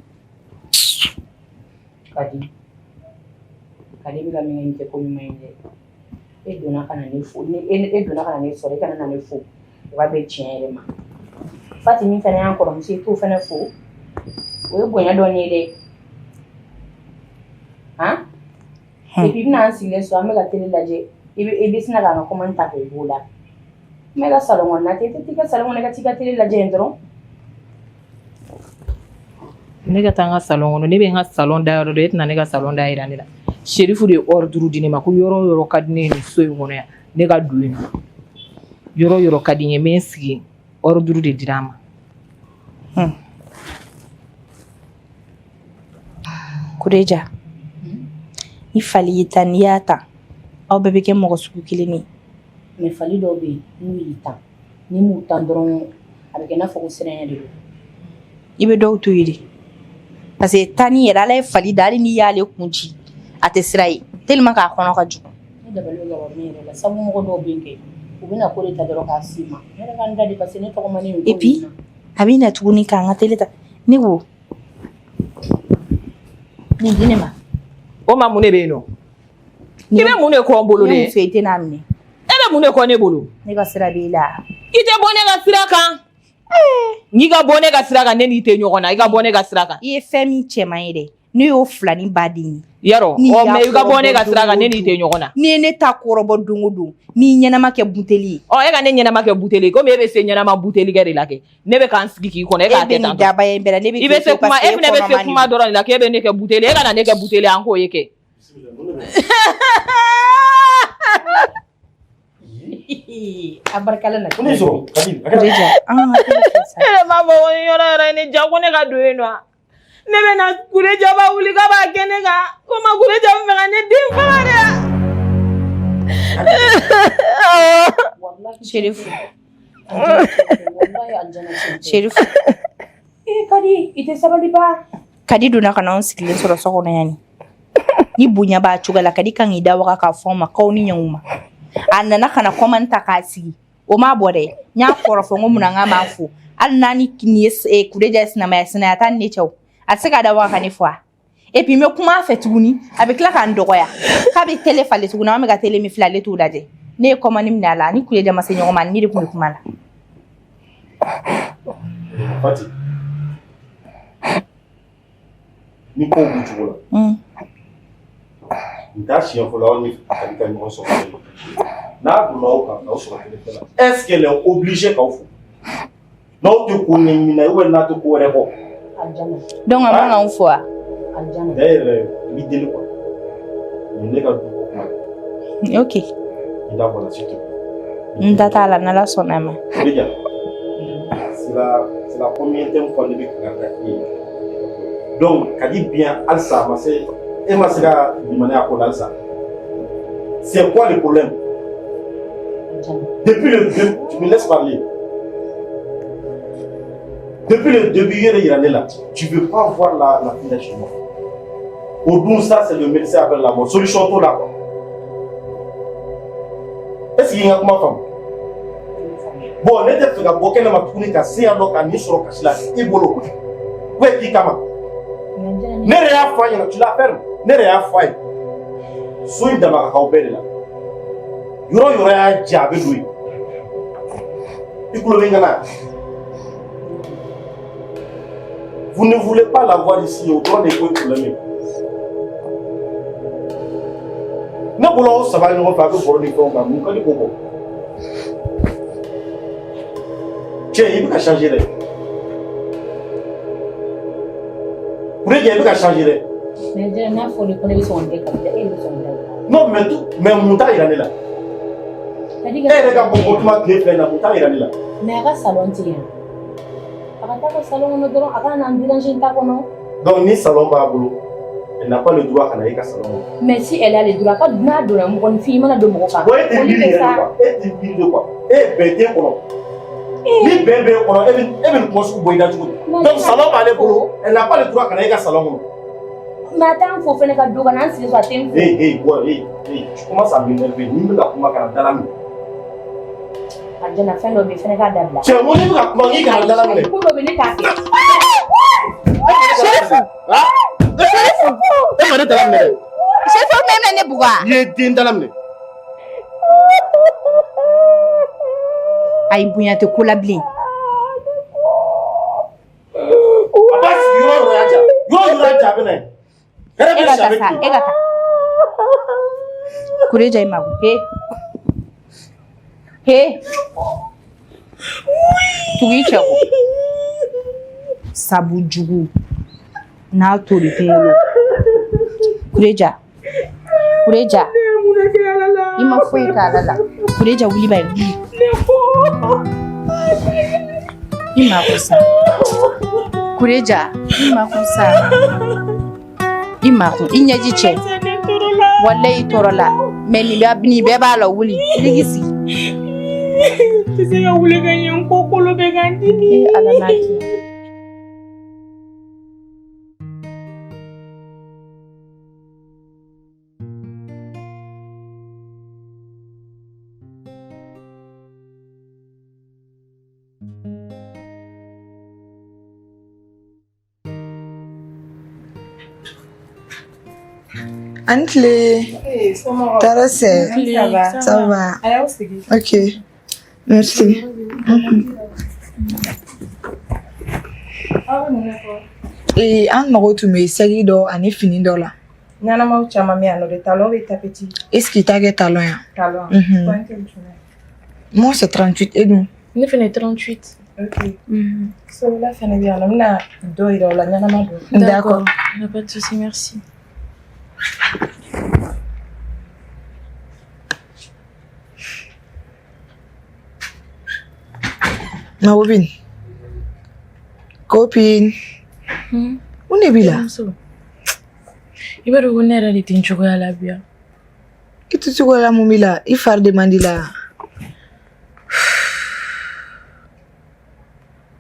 Kadi bɛ ka min kɛ ko ɲuman ye dɛ. E donna ka na ne fo e donna ka na ne sɔrɔ e kana na ne fo o ka bɛ tiɲɛ yɛrɛ ma. Fati min fana y'an kɔrɔmuso ye t'o fana fo o ye bonya dɔɔni ye dɛ. Han? Et puis bɛna an sigilen so an bɛ ka télé lajɛ i bɛ sina k'an ka commande ta k'o b'o la. N bɛ ka salon kɔnɔ na ten i tɛ t'i ka salon kɔnɔ ka t'i ka télé lajɛ yen dɔrɔn. Ne ka taa n ka salon kɔnɔ ne bɛ n ka salon da yɔrɔ dɔn e tɛna ne ka salon da yira ne la. Chérif de ye ordre di ne ma ko yɔrɔ o yɔrɔ ka di ne ye nin so in kɔnɔ yan ne ka don yen nɔ. Yɔrɔ o yɔrɔ ka di n ye n bɛ n sigi yen ordre de dira n ma. Kurija ni fali y'i tan n'i y'a tan aw bɛɛ bɛ kɛ mɔgɔ sugu kelen ye. Mais fali dɔw bɛ yen n'u y'i tan ni m'u tan dɔrɔn a bɛ kɛ i n'a fɔ ko siranya de don. I bɛ dɔw to yen de parce que tanni yɛrɛ ala ye fali da hali n'i y'ale kun ci a tɛ sira ye tellement k'a kɔnɔ ka jugu. Ne dabali bɛ ka bɔ ne yɛrɛ la sabu mɔgɔ dɔw bɛ yen kɛ u bɛna ko de ta dɔrɔn k'a s'i ma ne yɛrɛ ka n da de parce que ne tɔgɔ ma ne nin ko in na. Et puis a bɛ na tuguni k'an ka télé ta ne ko nin di ne ma. O ma mun de bɛ yen nɔ? I bɛ mun de kɔ n bolo de? Ne muso i tɛ n'a minɛ. E bɛ mun de kɔ ne bolo? Ne ka sira b'i la. I tɛ bɔ ne ka sira kan. N'i ka bɔ ne ka sira kan ne n'i tɛ ɲɔgɔn na i ka bɔ ne ka sira kan. I ye fɛn min cɛman ye dɛ ne y'o fila ni baden ye Yaro, o me yuga bone ga sira ga ne ni te nyogona. Ni ne ta korobo dungu dun. Ni ɲɛnama kɛ buteli. O e ga ne ɲɛnama kɛ buteli ko me be se ɲɛnama buteli gɛri la kɛ. Ne be kan sigi ki kono e ka kɛ tan. Daba ye bɛrɛ ne be I be se kuma e ne be se kuma dɔrɔn la ke be ne kɛ buteli e ga na ne kɛ buteli an ko ye kɛ. Abarkala na. Ko so kadi. Ele ma bo yora ne jago ne ga do eno. Ne be na Kureja ba wuli ka ba kene ga. Ko ma Kureja me ga ne dim fa de. Sherifu. Sherifu. Kadi ite sabali ba. Kadi duna kana on sigilen sɔrɔ so kɔnɔ yani. Ni bonya ba cogo la kadi kan ida waka ka fɔ ma kaw ni ɲɛngu a nana kana komanta k'a sigi o ma bɔ dɛ n y'a kɔrɔ fɔ n ko munna n k'a m'a fo hali n'a ni Kureja sinamaya sinaya t'a ni ne cɛw a tɛ se ka da waka ka ne fɔ a et puis n bɛ kuma a fɛ tuguni a bɛ tila k'an dɔgɔya k'a bɛ télé falen tuguni an bɛ ka télé min filɛ ale t'o lajɛ ne ye commande minɛ a la ni Kureja ma se ɲɔgɔn ma ne de tun bɛ kuma la. Fati. Ni ko bu cogo la. Nta siɲɛ fɔlɔ aw ni Kadi ka ɲɔgɔn sɔrɔ n'a donna aw kan n'aw sɔrɔ kelen la est-ce qu'elle est obligée k'aw fo n'aw tɛ ko ɲɛɲini na n'a tɛ ko wɛrɛ kɔ. Donc a man k'anw fo wa. D'ailleurs i b'i deli quoi nin ne ka du ko kuma. Ok. I da bɔra s'il te plaît. N ta t'a la n'Ala sɔnna ma. Kureja c'est la communième fois ne bɛ kanga da i ye donc Kadi bien halisa a ma se e ma se ka limaniya ko la halisa c'est quoi le problème depuis le début tu me laisses parler depuis le début yɛrɛ yira ne la tu veux pas voir la fille chez moi au dun ça c'est le médecin avec la mort solution t'o la quoi est-ce que i ka kuma faamu bon ne tɛ fɛ ka bɔ kɛnɛma tuguni ka se yan nɔ ka nin sɔrɔ kasi la i bolo ou est k'i kama ne yɛrɛ y'a fɔ a ɲɛna tu la fermes ne yɛrɛ y'a fɔ a ye so in dama ka k'aw bɛɛ de la yɔrɔ yɔrɔ y'a jɛ a bɛ don yen i kulo bɛ n kana vous ne voulez pas la voir ici o dɔrɔn de ko problème ye ne bolo aw saba ɲɔgɔn fɛ a bɛ bɔrɔ ni fɛnw kan mun ka di k'o bɔ cɛ i bɛ ka changer dɛ Kureja i bɛ ka changer dɛ. N'a fɔ ne ko ne bɛ sɔn kɛ Kadija e bɛ sɔn kɛ. Non mais mun t'a yira ne la. E yɛrɛ ka comportement tile filɛ nin na mun t'a yira ne la. Mais a ka salon tɛ yan. A ka taa ka salon kɔnɔ dɔrɔn a ka n'an déranger n ta kɔnɔ. Donc ni salon b'a bolo elle n'a pas le droit ka na e ka salon kɔnɔ. Mais si elle a le droit ka n'a donna mɔgɔninfin i mana don mɔgɔ kan. Bon e tɛ miiri yɛrɛ de quoi e tɛ miiri de quoi e ye bɛn t'e kɔnɔ. Ni bɛn b'e kɔnɔ e bɛ nin kuma sugu bɔ i da cogo di. Donc salon b'ale bolo elle n'a pas le droit ka na e ka salon kɔnɔ. Mais a t'an fo fɛnɛ ka don ka n'an sigi so a tɛ n fo. Hey, tu commences à m'énerver ni bɛ ka kuma kana dala minɛ. A jɛna fɛn dɔ bɛ yen fɛnɛ k'a dabila. Cɛ mun ni bɛ ka kuma k'i kana dala minɛ. Ko dɔ bɛ ne t'a kɛ. E ma ne dala minɛ dɛ. Sherifu mɛmɛ ne buga. I ye den dala minɛ. Ayi bonya tɛ ko la bilen. A b'a sigi yɔrɔ yɔrɔ y'a ja a bɛ na yen. E ka taa. Kureja i ma ko he tugu i cɛ kɔ sabu jugu n'a tori kunkolo Kureja i ma foyi k'ala la Kureja wuli bani wuli i ma ko sa Kureja i ma ko sa i ma ko i ɲɛji cɛ wallahi i tɔɔrɔ la mais nin bɛɛ b'a la wuli i k'i sigi tɛ se ka wuli ka ɲɛ n kɔkolo bɛ ka n dimi. Ala n'a kɛ. Antle. Tara c'est. Ça va. Ok. Merci. An mago tun bɛ sɛgi dɔ ani fini dɔ la Ɲanamaw caman bɛ yan nɔ de talon bɛ tapeti. Est-ce que t'a kɛ talon yan? Talon. Moi c'est 38 et nous. Ne fɛnɛ 38. Ok. Sola fɛnɛ bɛ yan nɔ n bɛna dɔ yira o la ɲanama don. D'accord. Il n'y a pas de souci, merci. Ma copine. Où ne b'i la? I b'a dɔn ko ne yɛrɛ de tɛ n cogoya la bi yan. I tɛ cogoya la mun b'i la? I fari de man di la.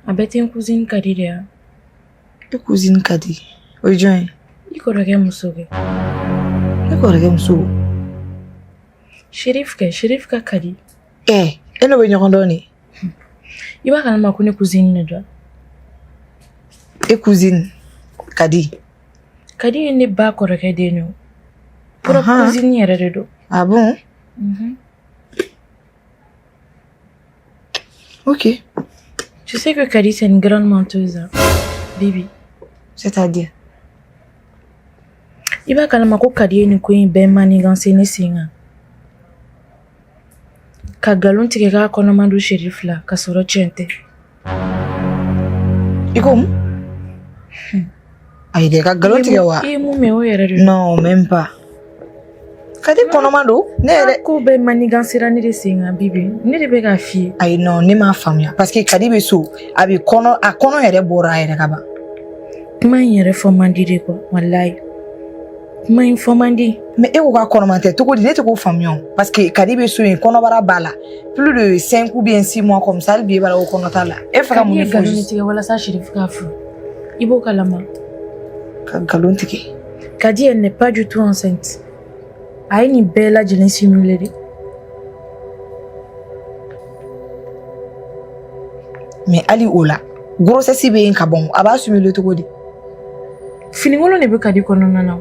A bɛɛ tɛ n cousine ka di de yan. I cousine ka di? O ye jɔn ye? I kɔrɔkɛ muso kɛ. Ne kɔrɔkɛ muso? Shérif ka ka di. E n'o bɛ ɲɔgɔn dɔn de? I b'a kalama ko ne cousine de don. E cousine ka di? Kadi ye ne ba kɔrɔkɛ den ye. Propre cousine yɛrɛ de don. Ah bon? Ok. Tu sais que Kadi c'est une grande menteuse, hein? Bibi. C'est-à-dire? I b'a kalama ko Kadi ye nin ko in bɛɛ maniganse ne sen kan. Ka galon tigɛ k'a kɔnɔma don Shérif la ka sɔrɔ tiɲɛ tɛ. I ko mun? Ayi dɛ ka galon tigɛ wa? I ye mun mɛn o yɛrɛ de. Non, même pas. Kadi kɔnɔma don? Ne yɛrɛ ko bɛɛ manigansera ne de sen kan Bibi. Ne de bɛ k'a f'i ye. Ayi non, ne m'a faamuya parce que Kadi bɛ so a bɛ kɔnɔ a kɔnɔ yɛrɛ bɔra a yɛrɛ ka ban. Kuma in yɛrɛ fɔ man di de quoi, wallahi. Kuma in fɔ man di. Mais e ko k'a kɔnɔma tɛ cogo di? Ne tɛ k'o faamuya parce que Kadi bɛ so yen kɔnɔbara b'a la plus de 5 ou bien 6 mois comme ça hali bi e b'a dɔn ko kɔnɔ t'a la. E fɛ ka mun de fɔ? Kadi ye galon tigɛ walasa Shérif k'a furu. I b'o kalama. Ka galon tigɛ. Kadi elle n'est pas du tout enceinte. A ye nin bɛɛ lajɛlen simulé de. Mais hali o la grossesse bɛ yen ka ban a b'a simulé cogo di? Finikolon de bɛ Kadi kɔnɔna na.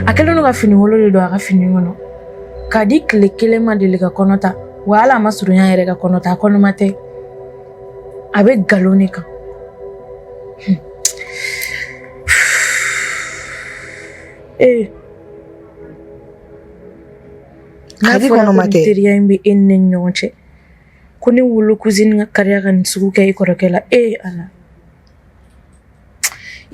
A kɛlen don ka finikolon de don a ka fini kɔnɔ. Kadi tile kelen ma deli ka kɔnɔ ta wa hali a ma surunya yɛrɛ ka kɔnɔ ta a kɔnɔma tɛ. A bɛ galon de kan. Kadi kɔnɔma tɛ. Teriya in bɛ e ni ne ɲɔgɔn cɛ. Ko ne wolo cousine ka kariya ka nin sugu kɛ i kɔrɔkɛ la. Ala.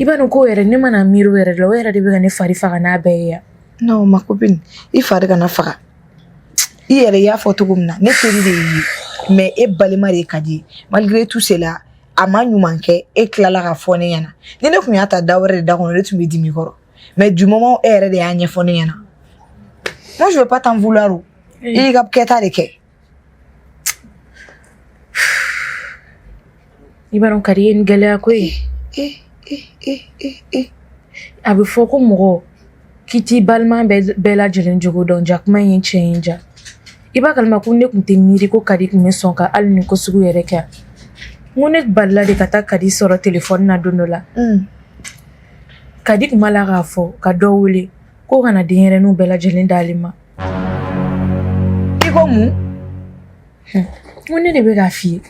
I b'a dɔn ko yɛrɛ ne mana miiri o yɛrɛ la o yɛrɛ de bɛ ka ne fari faga n'a bɛɛ ye yan. Non ma copine i fari kana faga. I yɛrɛ y'a fɔ cogo min na ne teri de ye mais e balima de ka di malgré tout cela a ma ɲuman kɛ e tilala ka fɔ ne ɲɛna ni ne tun y'a ta da wɛrɛ de da kɔnɔ ne tun bɛ dimi kɔrɔ mais du moment e yɛrɛ de y'a ɲɛfɔ ne ɲɛna moi je veux pas t'en vouloir o i ka kɛta de kɛ. I b'a dɔn Kadi ye nin gɛlɛya ko ye. A bɛ fɔ ko mɔgɔ k'i t'i balima bɛɛ lajɛlen jogo dɔn jakuma in ye tiɲɛ ye ja. I b'a kalama ko ne tun tɛ miiri ko Kadi tun bɛ sɔn ka hali nin ko sugu yɛrɛ kɛ. N ko ne balila de ka taa Kadi sɔrɔ téléphone na don dɔ la. Kadi tun b'a la k'a fɔ ka dɔ wele ko kana denyɛrɛninw bɛɛ lajɛlen d'ale ma. I ko mun? N ko ne de bɛ k'a f'i ye.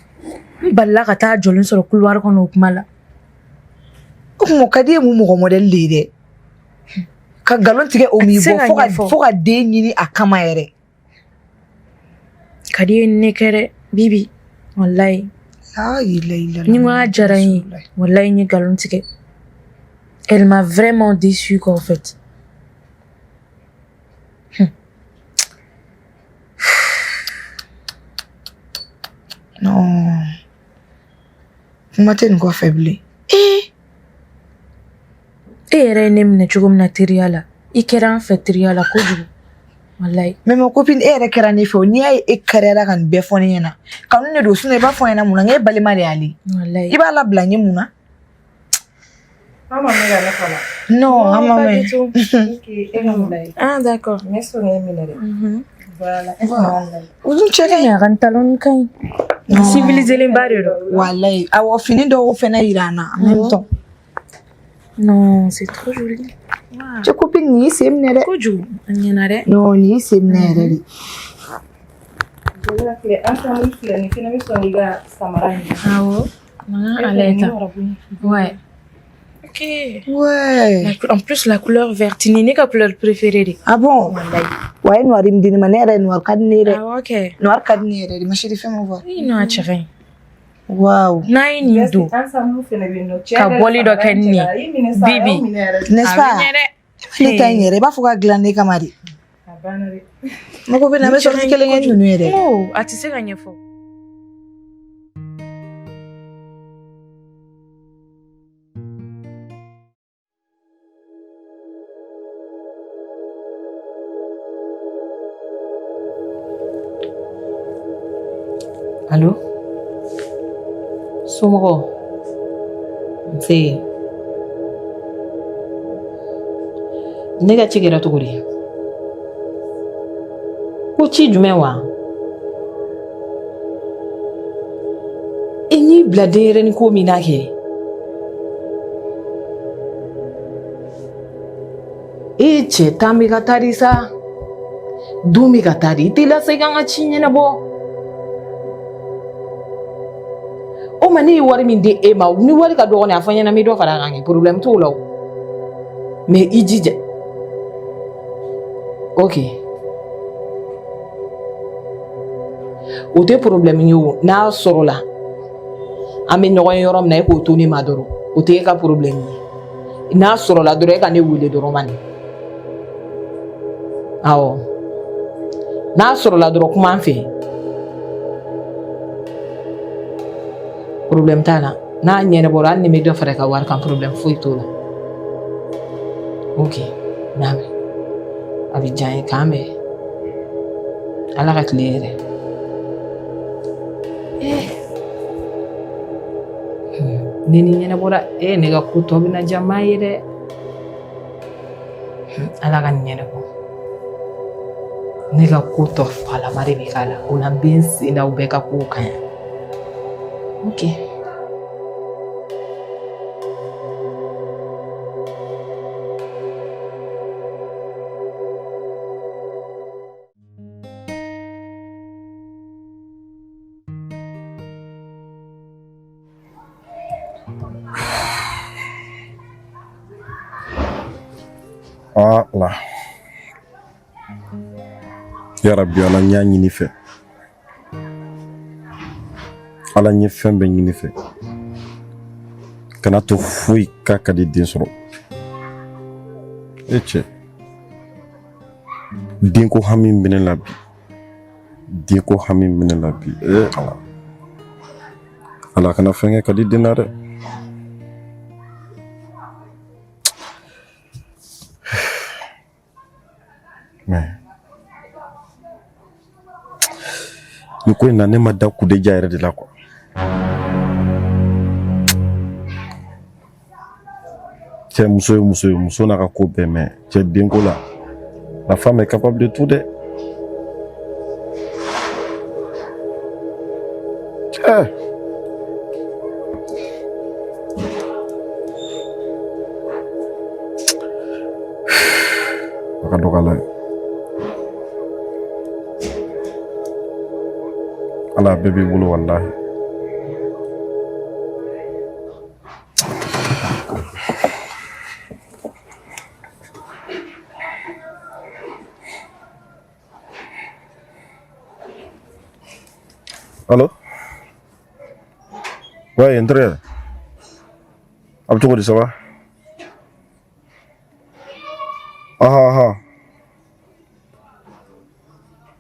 N balila ka taa jɔlen sɔrɔ couloir kɔnɔ o kuma la. O kuma Kadi ye mun mɔgɔ modèle de ye dɛ. Ka galon tigɛ o m'i bɔ fo ka den ɲini a kama yɛrɛ. Kadi ye ne kɛ dɛ Bibi wallahi. Ni ma diyara n ye wallahi n ye galon tigɛ. Elle m'a vraiment déçue quoi en fait. Non. Kuma tɛ nin kɔfɛ bilen. E yɛrɛ ye ne minɛ cogo min na teriya la I kɛra an fɛ teriya la kojugu wallahi. Mais ma copine e yɛrɛ kɛra ne fɛ o n'i y'a ye e kariya ka nin bɛɛ fɔ ne ɲɛna kanu de don sinon i b'a fɔ ɲɛna mun na n k'e balima de y'ale. Wallahi. I b'a labila n ye mun na? An ma mɛn ka ne fana. Non an ma mɛn. Ok e ka mun lajɛ. Ah d'accord. Ne sɔn ye minɛ dɛ. Voilà. O dun cɛ ka ɲi. A ka n talon ka ɲi. Civilisé ba de don. Wallahi awɔ fini dɔw fɛnɛ yira an na en même temps. Non, c'est trop joli. Cɛ copine nin y'i sen minɛ dɛ. Kojugu a ɲɛna dɛ. Non nin y'i sen minɛ yɛrɛ de. An sɔnni filɛ nin fɛnɛ bɛ sɔn i ka samara in. Awɔ. Mankan a lajɛ tan. Ouais. Ok. Ouais. En plus, la couleur verte, ni ne ka couleur préférée. Ah bon? Ouais, noir, il me dit, manière noir, cadnere. Ah, ok. Noir, cadnere, ma chérie, fais-moi voir. Oui, non, attirer. Waouh. N'a ni do. Ka boli do kenni. Bibi. N'est-ce pas? Ne t'aignere, ba fuka glaner kamari. Mako bena be sorti kelenge nunu yere. Oh, atise ka nyefo. Allô? Somɔgɔw? Nse. Ne ka ci kɛra cogo di? Ko ci jumɛn wa? I n'i bila denyɛrɛni ko min na kɛ. E cɛ tan bɛ ka taa di sa. Don bɛ ka taa di. I tɛ lase kan ka ci ɲɛnabɔ. O ma ne ye wari min di e ma ni wari ka dɔgɔ a fɔ ɲɛna mi dɔ fara a kan kɛ problème t'o la o mais i jija ok o tɛ problème ye o n'a sɔrɔ la an bɛ ɲɔgɔn ye yɔrɔ min na e k'o to ne ma dɔrɔn o tɛ e ka problème ye n'a sɔrɔ la dɔrɔn e ka ne wele dɔrɔn man awɔ n'a sɔrɔ la dɔrɔn kuma an fɛ problème t'a la n'a ɲɛnabɔra hali ni bɛ dɔ fara ka wari kan problème foyi t'o la ok n'a mɛn a bɛ diya n ye k'an bɛn ala ka tile yɛrɛ ni ni ɲɛnabɔra ne ka ko tɔ bɛna diya maa ye dɛ ala ka nin ɲɛnabɔ ne ka ko tɔ falama de bɛ k'a la o la n bɛ n sen da u bɛɛ ka kow kan yan ok. Allah. Ya Rabbi, ala ɲa ɲini fɛ. Ala ɲe fɛn bɛɛ ɲini fɛ. Kana to foyi k'a ka di den sɔrɔ. E cɛ. Denko hami minɛ la bi. Denko hami minɛ la bi. Ala. Ala kana fɛn kɛ ka di den na dɛ. Mais ni ko in na ne ma da kudeja yɛrɛ de la quoi. Cɛ muso ye muso ye, muso n'a ka ko bɛɛ mais cɛ denko la la femme est capable de tout dɛ. A ka dɔgɔ la. Ala bɛɛ b'i bolo wallahi. Allô? Ouais, entre. Ab cogo di ça va? Ah.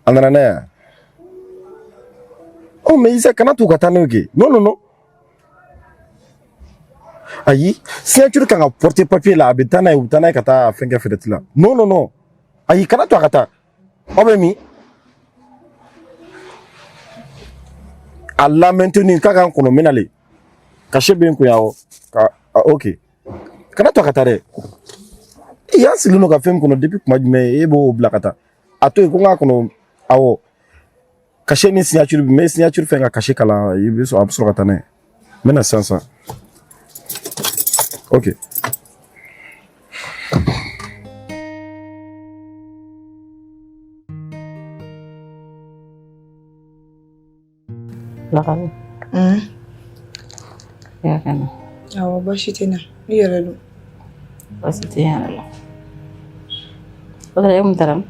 Andana ne. Oh mais Isa kana tu ka taa n'o kɛ. Non. Ayi, signature kan ka porter papier la a bɛ taa n'a ye u bɛ taa n'a ye ka taa fɛn kɛ fenêtre la. Non. Ayi, kana to a ka taa. Aw bɛ min? A la maintenir k'a k'an kɔnɔ minale. Cachet bɛ n kun yan o. Ok. Kana to a ka taa dɛ. I y'an sigilen don ka fɛn min kɔnɔ depuis kuma jumɛn e b'o bila ka taa. A to yen ko n k'a kɔnɔ awɔ. Cachet ni signature bi mais signature fɛn ka cachet kala i bɛ sɔrɔ a bɛ sɔrɔ ka taa n'a ye. N bɛna sisan. Ok. Lakani. Ya kan. Awɔ baasi tɛ na. I yɛrɛ don. Baasi tɛ yan la. O tara e mun taara?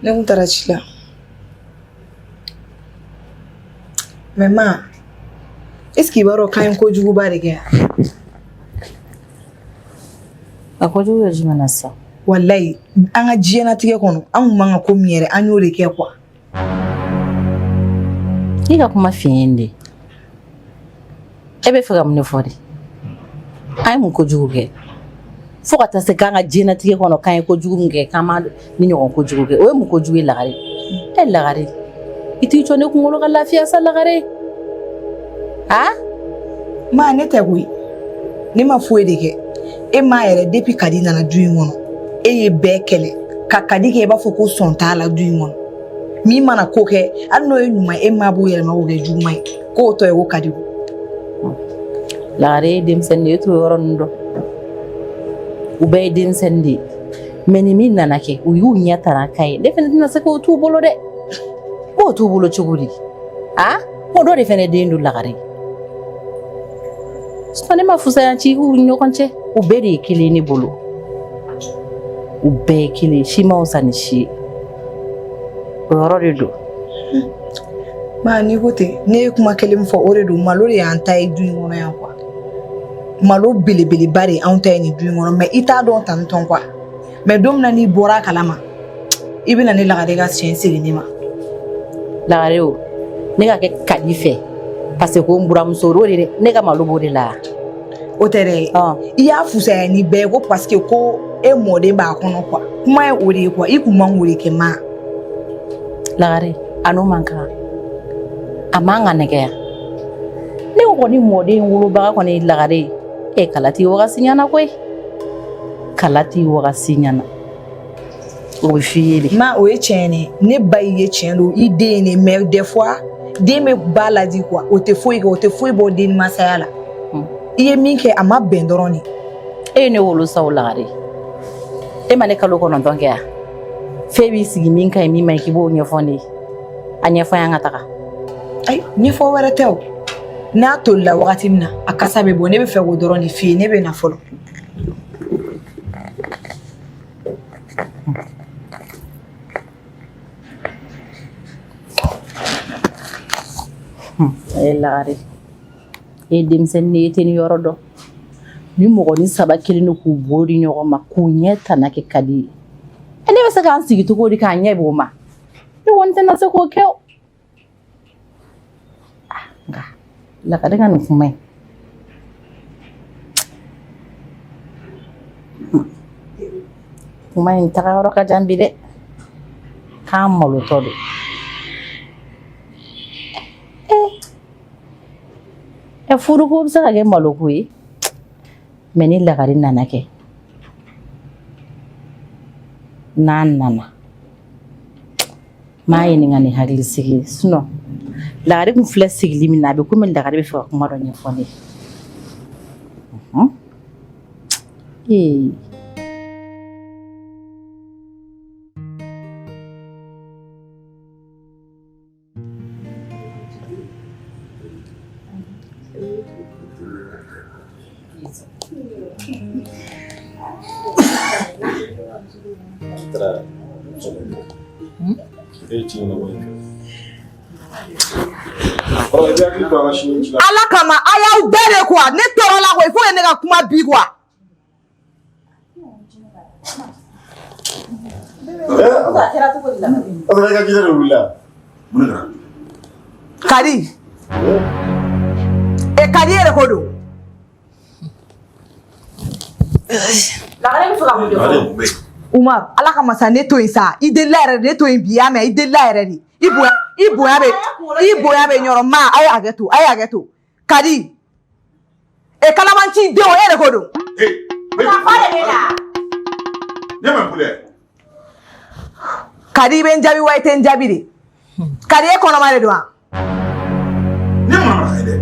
Ne kun taara ci la. Mais ma, est-ce qu'il b'a dɔn k'an ye kojuguba de kɛ yan? A kojugu ye jumɛn na sisan? Wallahi an ka diɲɛnatigɛ kɔnɔ an kun man ka ko min yɛrɛ an y'o de kɛ quoi. I ka kuma fiɲɛ de. E bɛ fɛ ka mun de fɔ de? An ye mun kojugu kɛ? Fo ka taa se k'an ka diɲɛnatigɛ kɔnɔ k'an ye kojugu min kɛ k'an ma ni ɲɔgɔn kojugu kɛ. O ye mun kojugu ye Lagare? E Lagare, i t'i jɔ ne kunkolo ka lafiya sa Lagare. Ah? Ma ne tɛ koyi. Ne ma foyi de kɛ. E ma yɛrɛ depuis Kadi nana du in kɔnɔ. E ye bɛɛ kɛlɛ. Ka Kadi kɛ i b'a fɔ ko sɔn t'a la du in kɔnɔ. Min mana ko kɛ, hali n'o ye ɲuman e ma b'o yɛlɛma k'o kɛ juguman ye. K'o tɔ ye ko Kadi. Lagare ye denmisɛnnin de ye, e t'o yɔrɔ ninnu dɔn. U bɛɛ ye denmisɛnnin de ye. Mais ni min nana kɛ, u y'u ɲɛ tara k'a ye. Ne fana tɛna se k'o t'u bolo dɛ. K'o t'u bolo cogo di? Ah? O dɔ de fana den don Lagare. Sinon ne ma fusaya ci u ni ɲɔgɔn cɛ. U bɛɛ de ye kelen ne bolo. U bɛɛ ye kelen, si ma wusa ni si ye. O yɔrɔ de don. Ma ni ko ten, ne ye kuma kelen min fɔ o de don. Malo de y'an ta ye du in kɔnɔ yan quoi. Malo belebeleba de anw ta ye nin du in kɔnɔ mais i t'a dɔn tantɔn quoi. Mais don min na n'i bɔra a kalama, i bɛna ne Lagare ka siɲɛ segin ne ma. Lagare o, ne ka kɛ Kadi fɛ parce que ko n buramuso o de ne ka malo b'o de la. O tɛ dɛ, i y'a fusaya ni bɛɛ ye ko parce que ko e mɔden b'a kɔnɔ quoi. Kuma ye o de ye quoi. I kun man k'o de kɛ ma. Lagare, a n'o man kan. A man ka nɛgɛya. Ne ko kɔni mɔden wolobaga kɔni ye Lagare ye. Kala t'i wagasi ɲana koyi. Kala t'i wagasi ɲana. O bɛ f'i ye de. Ma o ye tiɲɛ ye. Ne ba i ye tiɲɛ don. I den ye ne mais des fois den bɛ ba ladi quoi. O tɛ foyi kɛ, o tɛ foyi bɔ den masaya la. I ye min kɛ a ma bɛn dɔrɔn de. E ye ne wolo sa o Lagare. E ma ne kalo 9 kɛ yan. F'e b'i sigi min ka ɲi min ma ɲi k'i b'o ɲɛfɔ ne ye. A ɲɛfɔ an ka taga. Ayi ɲɛfɔ wɛrɛ tɛ o. N'a tolila wagati min na a kasa bɛ bɔ ne bɛ fɛ k'o dɔrɔn de f'i ye ne bɛ na fɔlɔ. Lagare. E denmisɛnnin ye tɛ ni yɔrɔ dɔn. Ni mɔgɔnin 3 kelen do k'u bɔ di ɲɔgɔn ma k'u ɲɛ tana kɛ Kadi ye. Ne bɛ se k'an sigi cogo di k'a ɲɛ b'o ma? Ne kɔni tɛna se k'o kɛ o. Nka Lagare ka nin kuma in. Kuma in taga yɔrɔ ka jan bi dɛ. K'an malotɔ don. Furuko bɛ se ka kɛ maloko ye mais ni Lagare nana kɛ n'a nana m'a ɲininka ni hakilisigi ye sinon Lagare kun filɛ sigili min na a bɛ komi Lagare bɛ fɛ ka kuma dɔ ɲɛfɔ ne Ala kama a y'aw bɛɛ de quoi ne tɔɔrɔ la quoi il faut que ne ka kuma bi quoi. Kadi. Kadi yɛrɛ ko don. Lagare bɛ fɛ ka mun de fɔ? Umar, ala kama sa ne to yen sa. I delila yɛrɛ de, ne to yen bi y'a mɛn i delila yɛrɛ de. I bonya bɛ ɲɔrɔ ma a ye hakɛ to, a ye hakɛ to. Kadi. Kalabanci denw e de ko don. Kadi i bɛ n jaabi wa i tɛ n jaabi de. Kadi e kɔnɔma de don wa? Ne ma ye dɛ.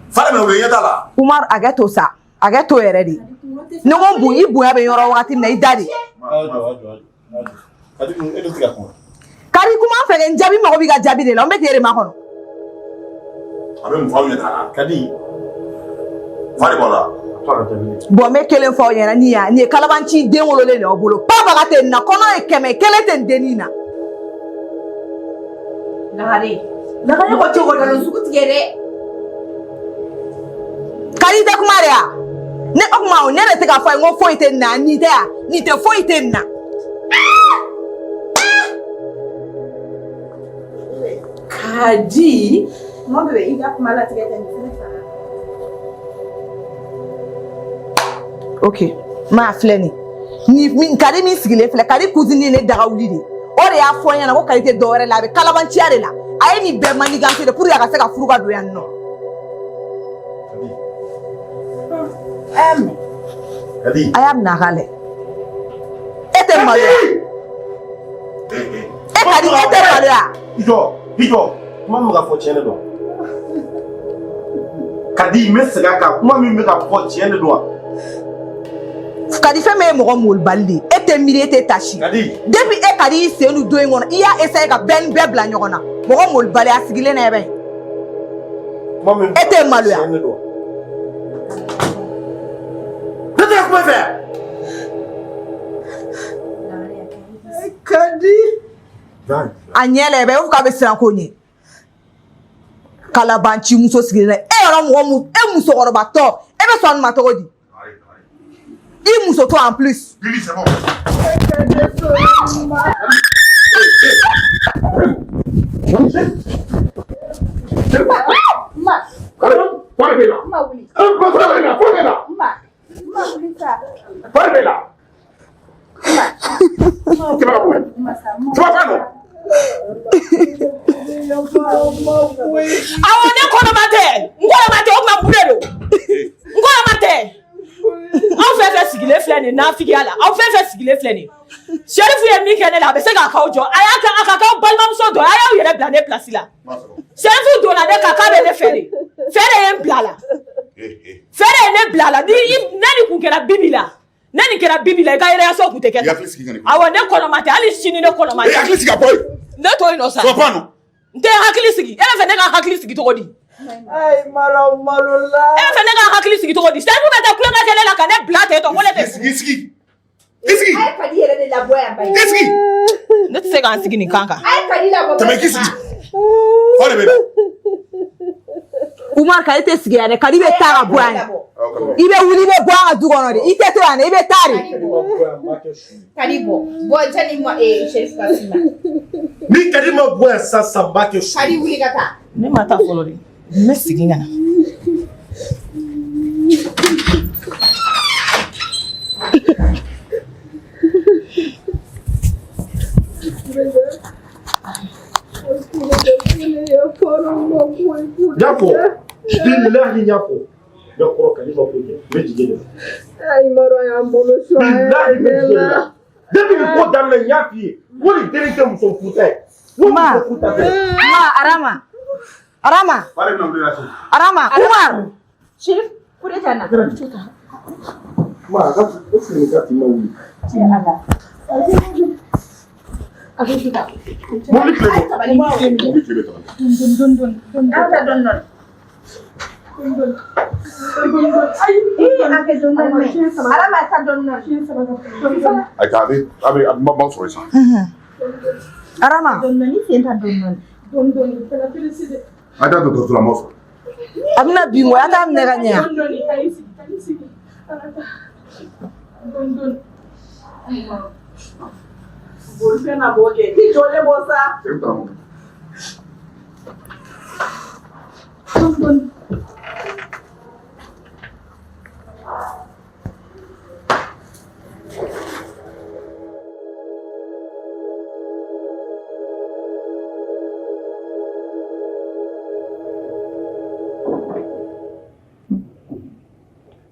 Fara mɛ o bɛ ɲɛta la. Umar hakɛ to sa, hakɛ to yɛrɛ de. Ne ko bon i bonya bɛ yɔrɔ wagati min na i da de. Kadi kuma fɛ n jaabi mago b'i ka jaabi de la, n bɛ k'e de makɔnɔ. A bɛ mun fɔ aw ɲɛna Kadi Fari bala. Bon me kelen fo yana ni ya ni kalabanci den wolole le obolo papa ka te na kono e keme kele te denina Lagare ko ti ko dalo suku tigere kali de kuma re ya ne okuma o ne re te ka fo ngo fo ite na ni te ya ni te fo ite na Kadi mo bebe ida kuma la tigere ni sana. OK ma fleni ni kadi mi sigile fle kadi cousine ne daga wuli de o de ya fo yana ko kali te do re la be kalabanci are la ayi ni be mani ganse de pour ya ka se ka furu ka do yan no Kadi. I am nagale. Ete malia. Kadi ete malia. Hijo. Kuma mi ka fɔ tiɲɛ de don. Kadi me segin a kan kuma min bɛ ka fɔ tiɲɛ de don wa? Kadi fɛn min ye mɔgɔ mɔli bali de e tɛ miiri e tɛ tasi. Kadi. Depuis e kadi y'i sen don in kɔnɔ i y'a essayer ka bɛɛ ni bɛɛ bila ɲɔgɔn na mɔgɔ mɔli bali a sigilen na bɛ. Kuma min e tɛ maloya. tiɲɛ de don. Ne tɛ kuma fɛ. Kadi. A ɲɛ la bɛ u k'a bɛ siran ko ɲɛ. Kalabanci muso sigilen na e yɛrɛ mɔgɔ mu e musokɔrɔbatɔ e bɛ sɔn nin ma cogo di? I muso to en plus. Bibi, c'est bon. Awo ne kɔnɔma tɛ o ma bule don nkɔnɔma tɛ aw fɛn fɛn sigilen filɛ nin nafigiya la aw fɛn fɛn sigilen filɛ nin Sherifu ye min kɛ ne la a bɛ se k'a k'aw jɔ a ka k'aw balimamuso dɔ a y'aw yɛrɛ bila ne place la Sherifu donna ne kan k'a bɛ ne fɛ de ye n bila la fɛrɛ ye ne bila la ne ni kun kɛra Bibi la ne nin kɛra Bibi la i ka réaction kun tɛ kɛ awɔ ne kɔnɔma tɛ hali sini ne kɔnɔma tɛ hakili sigi a bɔ yen ne to yen nɔ sa n tɛ hakili sigi e bɛ fɛ ne ka hakili sigi cogo di Ay malola e bɛ fɛ ne ka hakili sigi cogo di Sherifu bɛ taa kulonkɛ kɛ ne la ka ne bila ten tɔ ko ne tɛ sigi Ay kadi yɛrɛ de labɔ yan bayi ne tɛ se k'an sigi nin kan kan ay kadi labɔ tɛmɛ k'i sigi fa de bɛ na Umar ka i tɛ sigi yan dɛ kadi bɛ taa ka bɔ yan i bɛ wuli i bɛ bɔ an ka du kɔnɔ de i tɛ to yan dɛ i bɛ taa de kadi bɔ jani mo Sherifu ka sima Ni Kadi ma bɔ yan sisan ba kɛ su. kadi wuli ka taa ne ma taa fɔlɔ de n bɛ segin ka na Yafo. Billahi yafo. Ne kɔrɔ Kadi ma ko kɛ. Ne jigin de. Ay maro y'an bolo so Billahi ne jigin de. Depuis ko daminɛ n y'a f'i ye. Ko nin teri tɛ muso futa ye. Ma Arama Umar Sherifu kure jana Ma ka fini ka tima wuli. mobili tile bɛ taga a bɛ maaw sɔrɔ sisan Arama a t'a dɔgɔtɔrɔso la maaw sɔrɔ a bɛna bin wa a t'a minɛ ka ɲɛ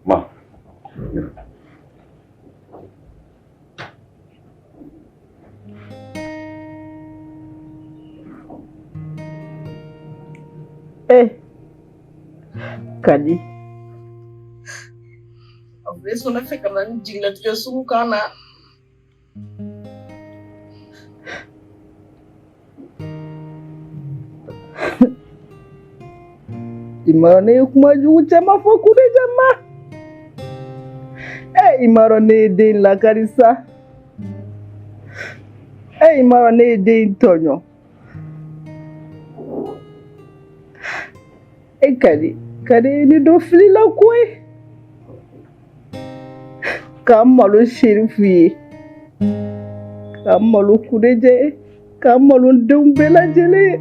ma Kadi. Abe sona fekk na jigla ci suku kana. Imaro ne kuma jugu cɛman fɔ Kureja ma. Imaro ne ye den lakari sa. Imaro ne ye den tɔɲɔ. Kadi ni dɔ filila koyi. K'an malo Sherifu ye. K'an malo Kureja ye. K'an malo n denw bɛɛ lajɛlen ye.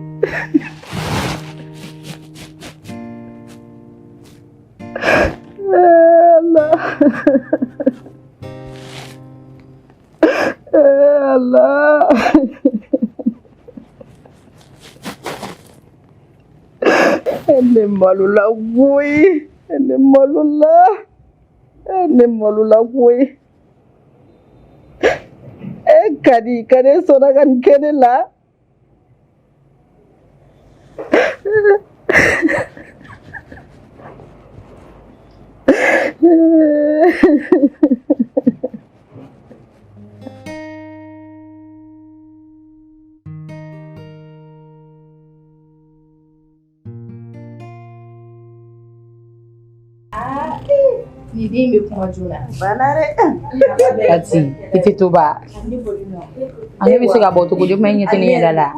Allah. Ene malula boy. Ene malula boy. Kadi sona kan kene la. Ni den bɛ kuma joona. Bana dɛ. Kati ite to ba. Ani bɛ se ka bɔ cogo di kuma ɲɛ tɛ ne yɛrɛ la.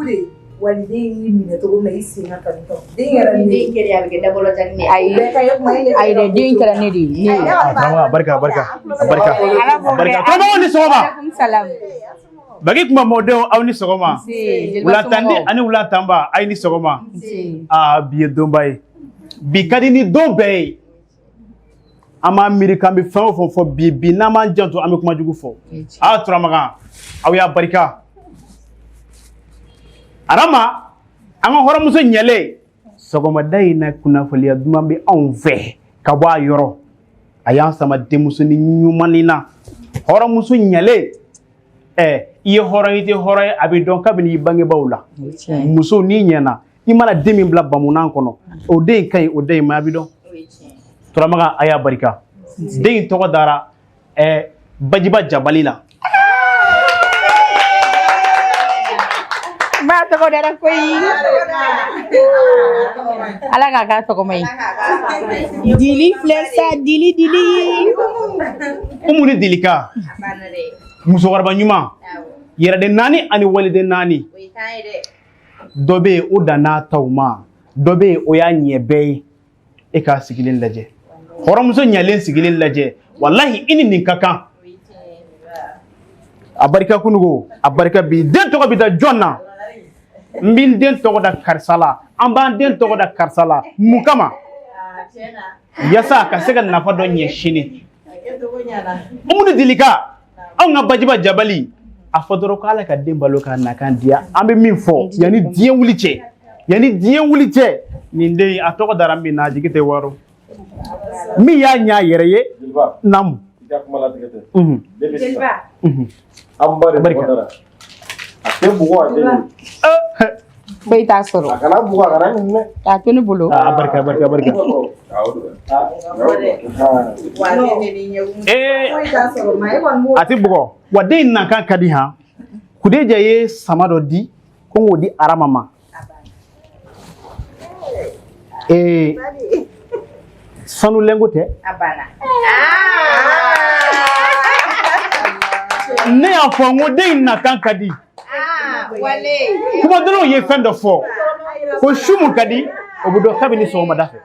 Wali den y'i minɛ cogo min na i sen ka kan tɔ. Den yɛrɛ ni Den kɛlɛ a bɛ kɛ dabɔlɔ jagi ne. Ayi dɛ den kɛra ne de ye. Barika. Kɔrɔbɔrɔ ni sɔgɔma. Salam. Bagi kuma mɔdenw aw ni sɔgɔma. Wulatandi ani wulatanba aw ni sɔgɔma. Bi ye donba ye. Bi ka di ni don bɛɛ ye. An b'a miiri k'an bɛ fɛn o fɛn fɔ bi n'an m'an janto an bɛ kuma jugu fɔ. Turamagan aw y'a barika. Arama an ka hɔrɔnmuso ɲɛlen sɔgɔmada in na kunnafoniya duman bɛ anw fɛ ka bɔ a yɔrɔ. A y'an sama denmusonin ɲumanin na. Hɔrɔnmuso ɲɛlen i ye hɔrɔn i tɛ hɔrɔn ye a bɛ dɔn kabini i bangebaaw la. Muso n'i ɲɛna i mana den min bila bamunan kɔnɔ o den ka ɲi o den ma a bɛ dɔn. Turamagan a y'a barika. Den in tɔgɔ dara Bajiba Jabali la. Ba tɔgɔ dara koyi. Ala k'a k'a tɔgɔ ma ɲi. Dili filɛ sa dili. Umu ni Dilika. Musokɔrɔba ɲuman. Yɛrɛden naani ani waliden naani. Dɔ bɛ yen o dan n'a taw ma. Dɔ bɛ yen o y'a ɲɛ bɛɛ ye. E k'a sigilen lajɛ. Hɔrɔnmuso ɲɛlen sigilen lajɛ. Walahi i ni nin ka kan. A barika kunugo a barika bi den tɔgɔ bɛ da jɔn na. N bɛ n den tɔgɔ da karisa la. An b'an den tɔgɔ da karisa la. Mun kama? Yasa a ka se ka nafa dɔ ɲɛ sini. Umu ni Dilika anw ka Bajiba Jabali a fɔ dɔrɔn ko Ala ka den balo k'a nakan diya. An bɛ min fɔ yanni diɲɛ wuli cɛ. Nin den a tɔgɔ dara min na a jigi tɛ wɔɔrɔ. Min y'a ɲɛ a yɛrɛ ye. Naamu. Jeliba. An ba de tɔgɔ dara. A tɛ bugɔ a tɛ. Foyi t'a sɔrɔ. A kana bugɔ a kana nin dɛ. K'a to ne bolo. Barika. A tɛ bugɔ wa den in nakan ka di han. Kudeja ye sama dɔ di ko n k'o di Arama ma. Sanulenko tɛ. Ne y'a fɔ n ko den in nakan ka di. Kuma dɔrɔn ye fɛn dɔ fɔ ko su mun ka di o bɛ dɔn kabini sɔgɔmada fɛ.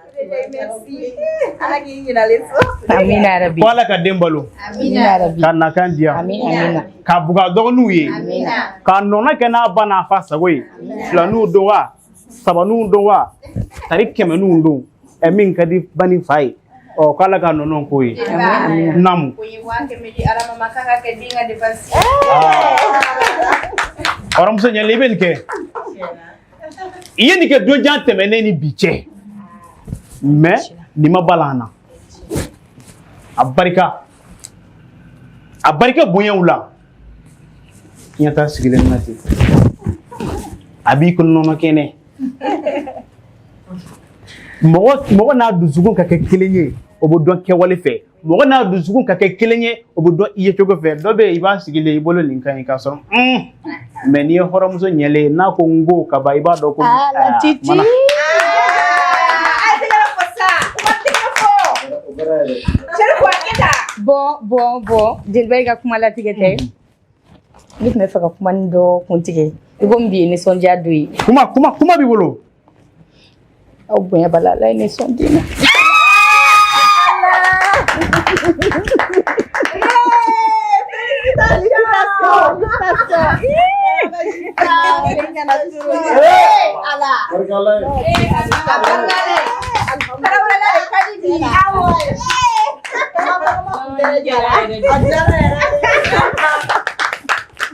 Amina yarabi. Ko Ala ka den balo. Amina yarabi. Ka nakan diya. Amina. Ka buga dɔgɔninw ye. Amina. Ka nɔnɔ kɛ n'a ba n'a fa sago ye. Filaninw don wa? Sabaninw don wa? Tari kɛmɛninw don. Min ka di ba ni fa ye. Ko Ala ka nɔnɔ k'o ye. Naamu. Hɔrɔnmuso ɲɛlen i bɛ nin kɛ. I ye nin kɛ don jan tɛmɛnen ni bi cɛ. Mais nin ma bala an na. A barika bonyaw la. I ɲɛ taa sigilen na ten. A b'i ko nɔnɔ kɛnɛ. Mɔgɔ n'a dusukun ka kɛ kelen ye o bɛ dɔn kɛwale fɛ. Mɔgɔ n'a dusukun ka kɛ kelen ye o bɛ dɔn i ye cogo fɛ. Dɔ bɛ yen i b'a sigilen i bolo nin ka ɲi k'a sɔrɔ mais n'i ye hɔrɔnmuso ɲɛlen n'a ko n ko ka ban i b'a dɔn ko Titi. Jeliba i ka kuma latigɛ tɛ ne tun bɛ fɛ ka kuma ni dɔ kuntigi i komi bi ye nisɔndiya don ye kuma b'i bolo aw bonya bala ala ye nisɔndiya na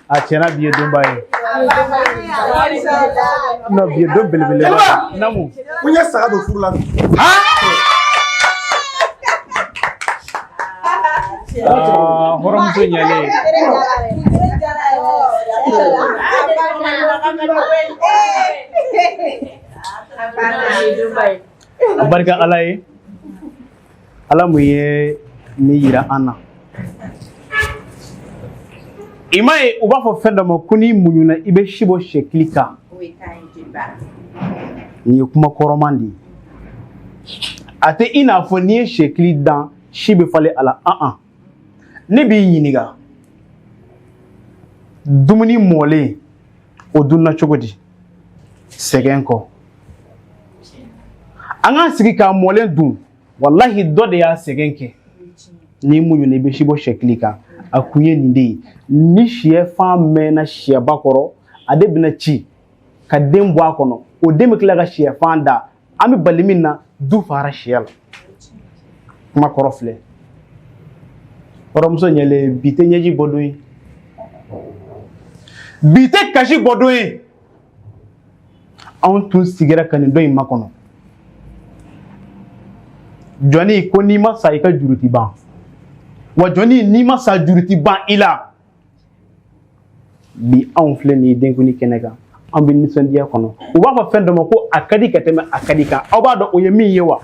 a tiɲɛna bi ye donba ye non bi ye don belebele namu ko n ye saga don furu la hɔrɔnmuso ɲɛlen a barika ala ye ala mun ye ni yira an na i m'a ye u b'a fɔ fɛn dɔ ma ko n'i muɲuna i bɛ si bɔ sɛkili kan nin ye kuma kɔrɔman de ye a tɛ i n'a fɔ n'i ye sɛkili dan si bɛ falen a la ne b'i ɲininka dumuni mɔlen o dunna cogo di sɛgɛn kɔ an k'an sigi k'a mɔlen dun walahi dɔ de y'a sɛgɛn kɛ n'i muɲuna i bɛ si bɔ sɛkili kan a kun ye nin de ye ni sɛfan mɛnna sɛba kɔrɔ a de bɛna ci ka den bɔ a kɔnɔ o den bɛ tila ka sɛfan da an bɛ bali min na du fara sɛ la kuma kɔrɔ filɛ hɔrɔnmuso ɲɛlen bi tɛ ɲɛji bɔ don ye bi tɛ kasi bɔ don ye anw tun sigira ka nin dɔ in makɔnɔ jɔnni ko n'i ma sa i ka juru ti ban wa jɔnni n'i ma sa juru ti ban i la bi anw filɛ nin ye denkundi kɛnɛ kan an bɛ nisɔndiya kɔnɔ u b'a fɔ fɛn dɔ ma ko a ka di ka tɛmɛ a ka di kan aw b'a dɔn o ye min ye wa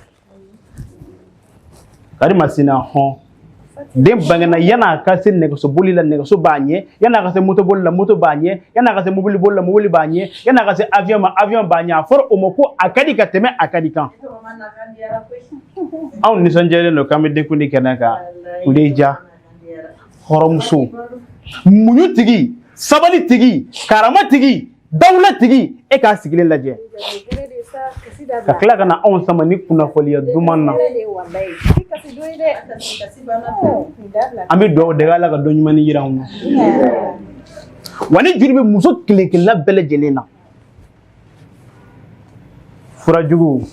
karima sina hɔn den bangena yan'a ka se nɛgɛso boli la nɛgɛso b'a ɲɛ yan'a ka se moto boli la moto b'a ɲɛ yan'a ka se mobili boli la mobili b'a ɲɛ yan'a ka se avion ma avion b'a ɲɛ a fɔra o ma ko a ka di ka tɛmɛ a ka di kan anw nisɔndiyalen don k'an bɛ denkundi kɛnɛ kan o de ye ja hɔrɔnmuso muɲutigi sabalitigi karamatigi dawulatigi e k'a sigilen lajɛ ka tila ka na anw sama ni kunnafoniya duman na an bɛ dugawu dege ala ka dɔn ɲuman jira anw na wa ni juru bɛ muso kelen kelenna bɛɛ lajɛlen na furajugu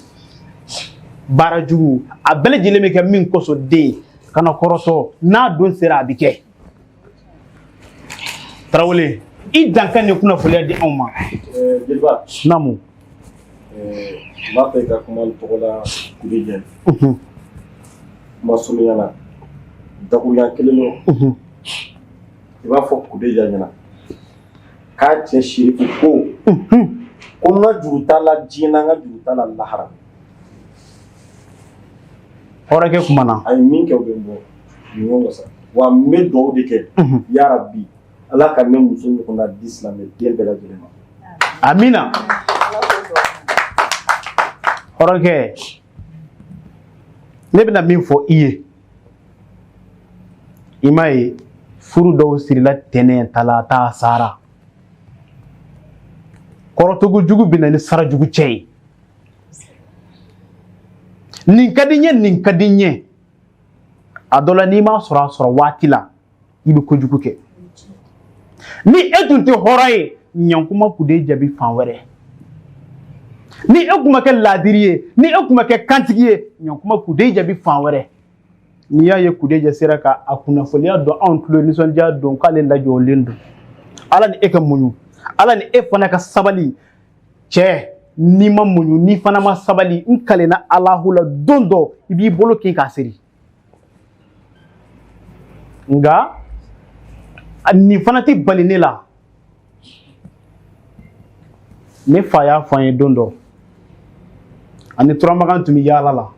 baarajugu a bɛɛ lajɛlen bɛ kɛ min kosɔn den kana kɔrɔtɔ n'a don sera a bɛ kɛ Tarawele i dankan ni kunnafoniya di anw ma jeliba namu n b'a fɛ ka kuma tɔgɔ la Kudejɛ kuma surunya na dakurunya kelen don i b'a fɔ Kudejɛ ɲɛna k'a cɛ Sirifu ko ko n ka juru t'a la diɲɛ na n ka juru t'a la lahara hɔrɔnkɛ kumana a ye min kɛ o bɛ n bɔ ɲɔgɔn kan sa wa n bɛ dugawu de kɛ yarabi ala ka ne muso ɲɔgɔnna di silamɛ den bɛɛ lajɛlen ma amina hɔrɔnkɛ ne bɛna min fɔ i ye i m'a ye furu dɔw sirila tɛnɛn talata sara kɔrɔtogo jugu bɛ na ni sara jugu cɛ ye nin ka di n ye nin ka di n ye a dɔ la n'i m'a sɔrɔ a sɔrɔ waati la i bɛ kojugu kɛ ni e tun tɛ hɔrɔn ye ɲankuma kun de jaabi fan wɛrɛ ni e kun ma kɛ laadiri ye ni e kun ma kɛ kantigi ye ɲankuma kun de jaabi fan wɛrɛ n'i y'a ye Kudejɛ sera ka a kunnafoniya dɔn anw tulo nisɔndiya don k'ale lajɔlen don ala ni e ka muɲu ala ni e fana ka sabali cɛ n'i ma muɲu n'i fana ma sabali n kalenna Alahu la don dɔ i b'i bolo kɛ k'a siri nka nin fana tɛ bali ne la ne fa y'a fɔ an ye don dɔ ani turamagan tun bɛ yaala la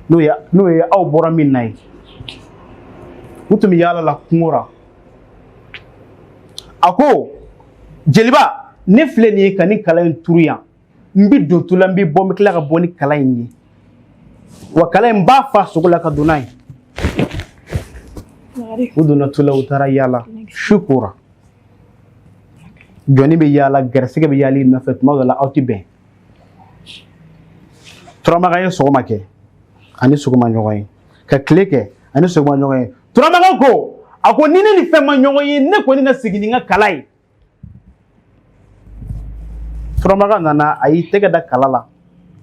n'o ye aw bɔra min na ye u tun bɛ yaala la kungo ra a ko jeliba ne filɛ nin ye ka nin kala in turu yan n bɛ don tu la n bɛ bɔ n bɛ tila ka bɔ ni kala in ye wa kala in n b'a fa sogo la ka don n'a ye u donna tula u taara yaala su kora jɔnni bɛ yaala garisɛgɛ bɛ yaali nɔfɛ tuma dɔ la aw tɛ bɛn turamagan ye sɔgɔma kɛ ani sɔgɔma ɲɔgɔn ye ka tile kɛ ani sɔgɔma ɲɔgɔn ye turamagan ko a ko ni ne ni fɛn ma ɲɔgɔn ye ne kɔni ka segin ni n ka kala ye turamagan nana a y'i tɛgɛ da kala la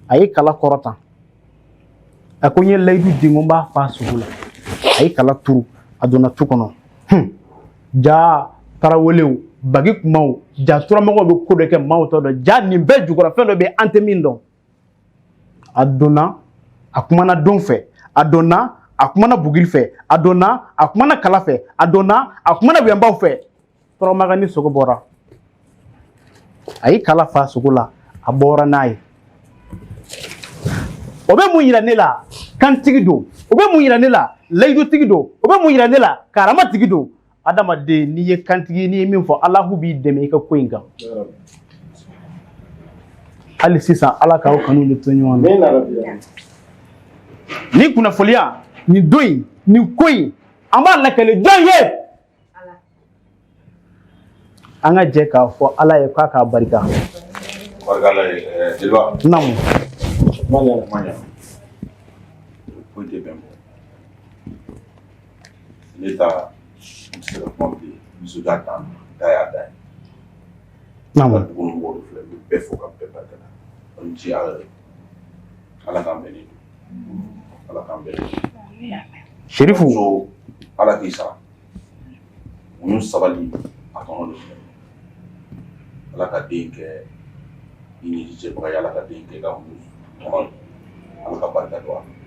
a ye kala kɔrɔtan a ko n ye layidu di n ko n b'a fa sugu la a ye kala turu a donna tu kɔnɔ ja tarawelew bagi kumaw ja turamɔgɔw bɛ ko dɔ kɛ maaw tɔ dɔn ja nin bɛɛ jukɔrɔ fɛn dɔ bɛ an tɛ min dɔn a donna a kumana don fɛ a donna a kumana bugili fɛ a donna a kumana kala fɛ a donna a kumana bɛnbaw fɛ turamagan ni sogo bɔra a ye kala fa sogo la a bɔra n'a ye o bɛ mun yira ne la kantigi don o bɛ mun yira ne la layidutigi don o bɛ mun yira ne la karamatigi don adamaden n'i ye kantigi n'i ye min fɔ alahu b'i dɛmɛ i ka ko in kan hali sisan ala k'aw kanu de to ɲɔgɔn na ni kunnafoniya nin don in nin ko in an b'a lakale jɔn ye an ka jɛ k'a fɔ ala ye k'a k'a barika namu ne ta se ka kuma bi muso da ta da ya da namu dugu mɔgɔw filɛ u bɛɛ fo ka bɛɛ barika on ci ala k'an bɛn ni ala k'an bɛn ni sherifu ala k'i sara u y'u sabali a kɔnɔ de filɛ ala ka den kɛ i ni cɛbaga ye ala ka den kɛ ka kɔnɔ ala ka barika don a la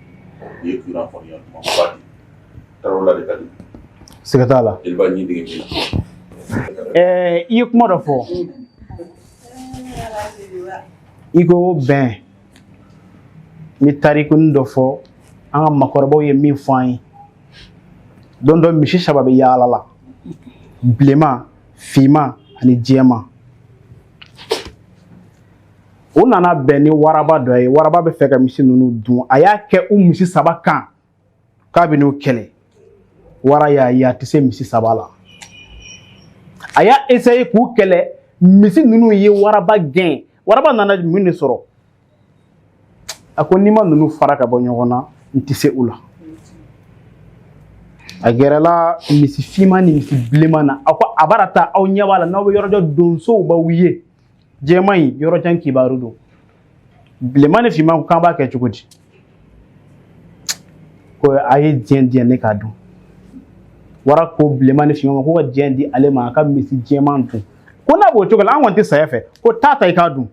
u ye kuran fɔniya tuma ba di tarawele la de ka di siga t'a la jeliba ɲi dege i ye kuma dɔ fɔ i ko bɛn ni tarikuni dɔ fɔ an ka makɔrɔbaw ye min fɔ an ye don dɔ misi saba bɛ yaala la bilenman finman ani jɛman o nana bɛn ni waraba dɔ ye waraba bɛ fɛ ka misi ninnu dun a y'a kɛ u misi saba kan k'a bɛ n'u kɛlɛ wara y'a ye a tɛ se misi saba la a y'a essayer k'u kɛlɛ misi ninnu ye waraba gɛn waraba nana mun de sɔrɔ a ko n'i ma ninnu fara ka bɔ ɲɔgɔn na n tɛ se u la a gɛrɛla misi finman ni misi bilenman na a ko a b'a ta aw ɲɛ b'a la n'aw bɛ yɔrɔjɔ donsow b'aw ye jɛman in yɔrɔjan kibaru don bilenman ni finman ko k'an b'a kɛ cogo di ko a ye diɲɛ di yan ne k'a dun wara ko bilenman ni finman ko ka diɲɛ di ale ma a ka misi jɛman dun ko n'a b'o cogo la an kɔni tɛ saya fɛ ko taa ta i k'a dun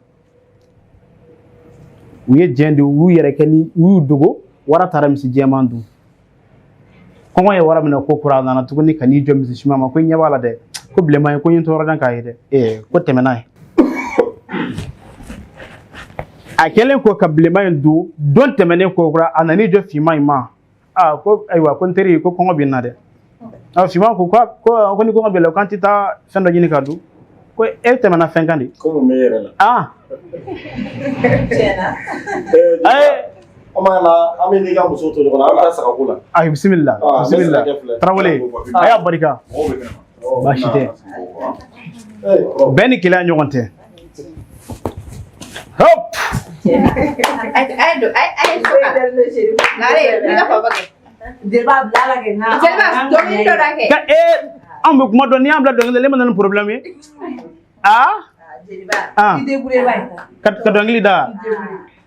u ye diɲɛ di u y'u yɛrɛ kɛ ni u y'u dogo wara taara misi jɛman dun kɔngɔ ye wara minɛ ko kura a nana tuguni ka n'i jɔ misi siman ma ko i ɲɛ b'a la dɛ ko bilenman ye ko n ye tɔɔrɔjan k'a ye dɛ ko tɛmɛ n'a ye a kɛlen ko ka bilenman in dun don tɛmɛnen ko kura a nan'i jɔ finman in ma ko ayiwa ko n teri ko kɔngɔ bɛ n na dɛ finman ko ko ni kɔngɔ bɛ la k'an tɛ taa fɛn dɔ ɲini ka dun ko e tɛmɛna fɛn kan de ko mun bɛ e yɛrɛ la tiɲɛna an bɛ n'i ka muso to ɲɔgɔn na an bɛ taa sagako la ayi bisimila bisimila tarawele a y'a barika baasi tɛ bɛɛ ni keleya ɲɔgɔn tɛ hop an bɛ kuma dɔn n'i y'an bila dɔnkili la e ma na ni problème ye ka dɔnkili da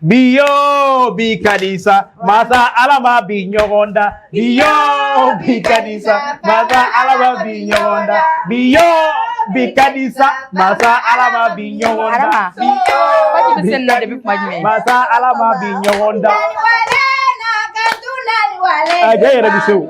biyo bi kadisa masa alama bi ɲɔgɔn da biyo bi kadisa masa alama bi ɲɔgɔn da biyo bi kadisa masa alama bi ɲɔgɔn da biyo bi masa alama bi ɲɔgɔn da a jɛ yɛrɛ bi se o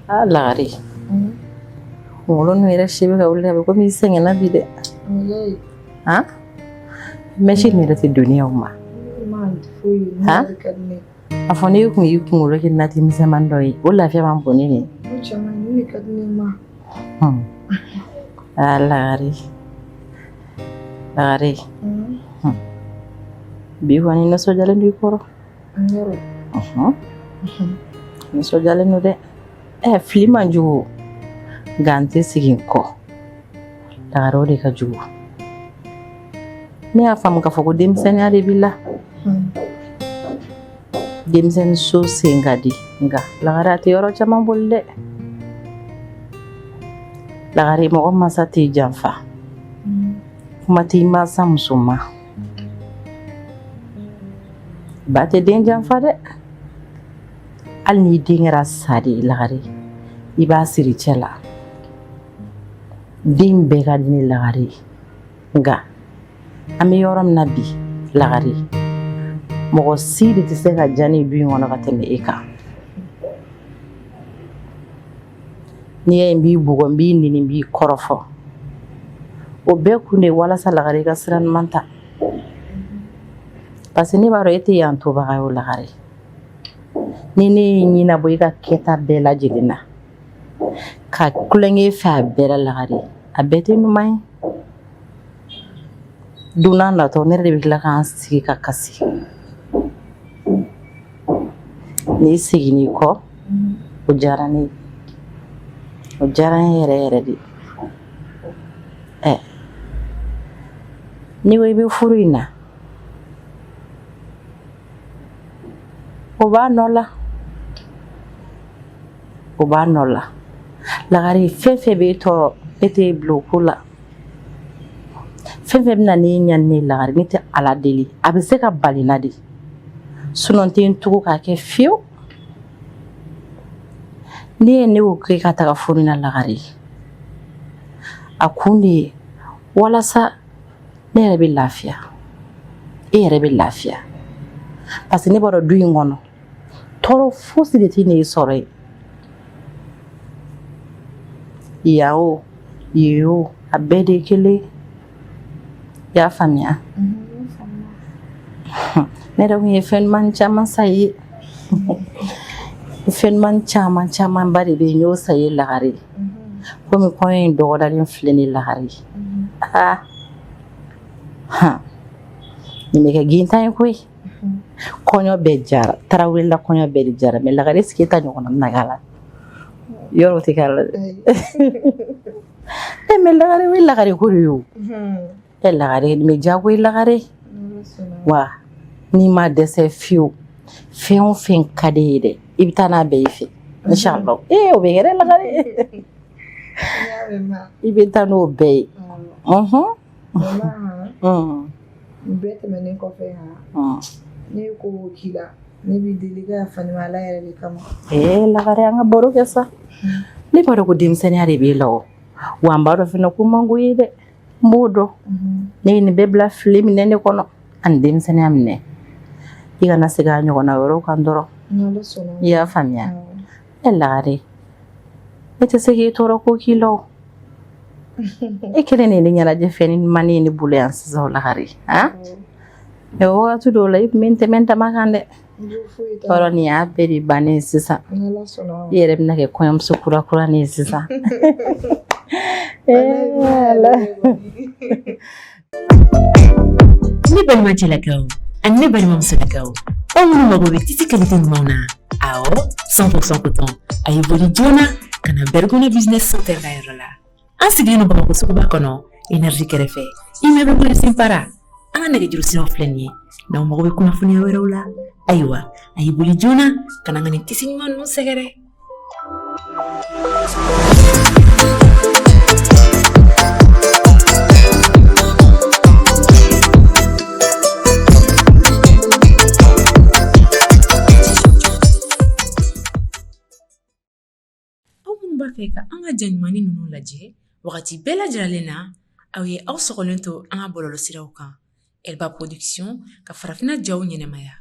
lagare ngolo no era shebe ka ulle ko mi sengena bide ha meshi ni rati dunia uma ha afoni yuku ngolo ki nati mi semandoi ulla fi man bonini lagare biwani na sojale ndi koro na sojale no de filima jugo gante sigin ko lagare ode ka jugo ni afam ka foko demsen ya de billa demsen so sengadi nga lagare ati yoro chama bolle lagare mo masati janfa mati masa musuma bate den janfa de al ni dingera sadi lagare iba siri cela dimbe ga ni lagare nga ami yoram nabi lagare mo siri ti se ga jani bi ngona ga teme eka ni e mbi bugo mbi ni mbi korofo o be kunde wala sa lagare ga siran manta parce ni baro ete yanto ba ga lagare ni na boy ga keta bela jilina ka kulenge fa bela lagare abete no mai duna na to ne re bigla kan sigi ka kasi ni sigi ni ko o jarani yere di ni we be furina o ba nola lagare fefe be to ete blokula fefe na ni nyanne lagare ni te ala deli abe se ka balina di sunonte ntuko ka ke fiu ni ne o ke ka ta furina lagare akundi wala sa ne rebe lafia rebe lafia parce que ne baro du ngono toro fosi de tini sore yao yo abede kele ya famia ne da mi fen man chama sai fen man chama bari be nyo sai lagare ko mi point do dalin fleni lagare ni me ka ginta en koy konyo be jara tarawil la konyo be jara me lagare skita nyona nagala yoro tikala me lagare wi lagare ko yo lagare me jago lagare wa ni ma dese fiu fen kadede ibitana be ife inshallah o be gere lagare ibitano be bete menen ko fe ha ne ko kila ne bi deliga fani mala yare kama lagare anga boro kesa ni baro ko dimsani are be law wa mbaro fina ko mangu yide mbodo ni bebla film ne kono an dimsani amne iga na siga nyogo na woro kandoro ya famia lagare ete segi toro ko kilo ekele ne nyala je feni mani ni bule ansa lagare wa tu do lay menta makande toro ni abedi bane sisa yere nake koyam sukura kura ni sisa ni bari ma chelakau anne bari mam selakau on mago be titi kalite mauna ao 100% coton ay boli jona kana bergona business center la asigino bako sukuba kono energy kerefe imebe bule simpara anga nege juru sino flenye na mago be kuna funia weraula aywa ay boli jona kana ngani tisi ngano segere Feka anga janmani nunu laje wakati bela jalalena awie au sokolento anga bololo sirauka Elba Production ka farafina jaw nyenemaya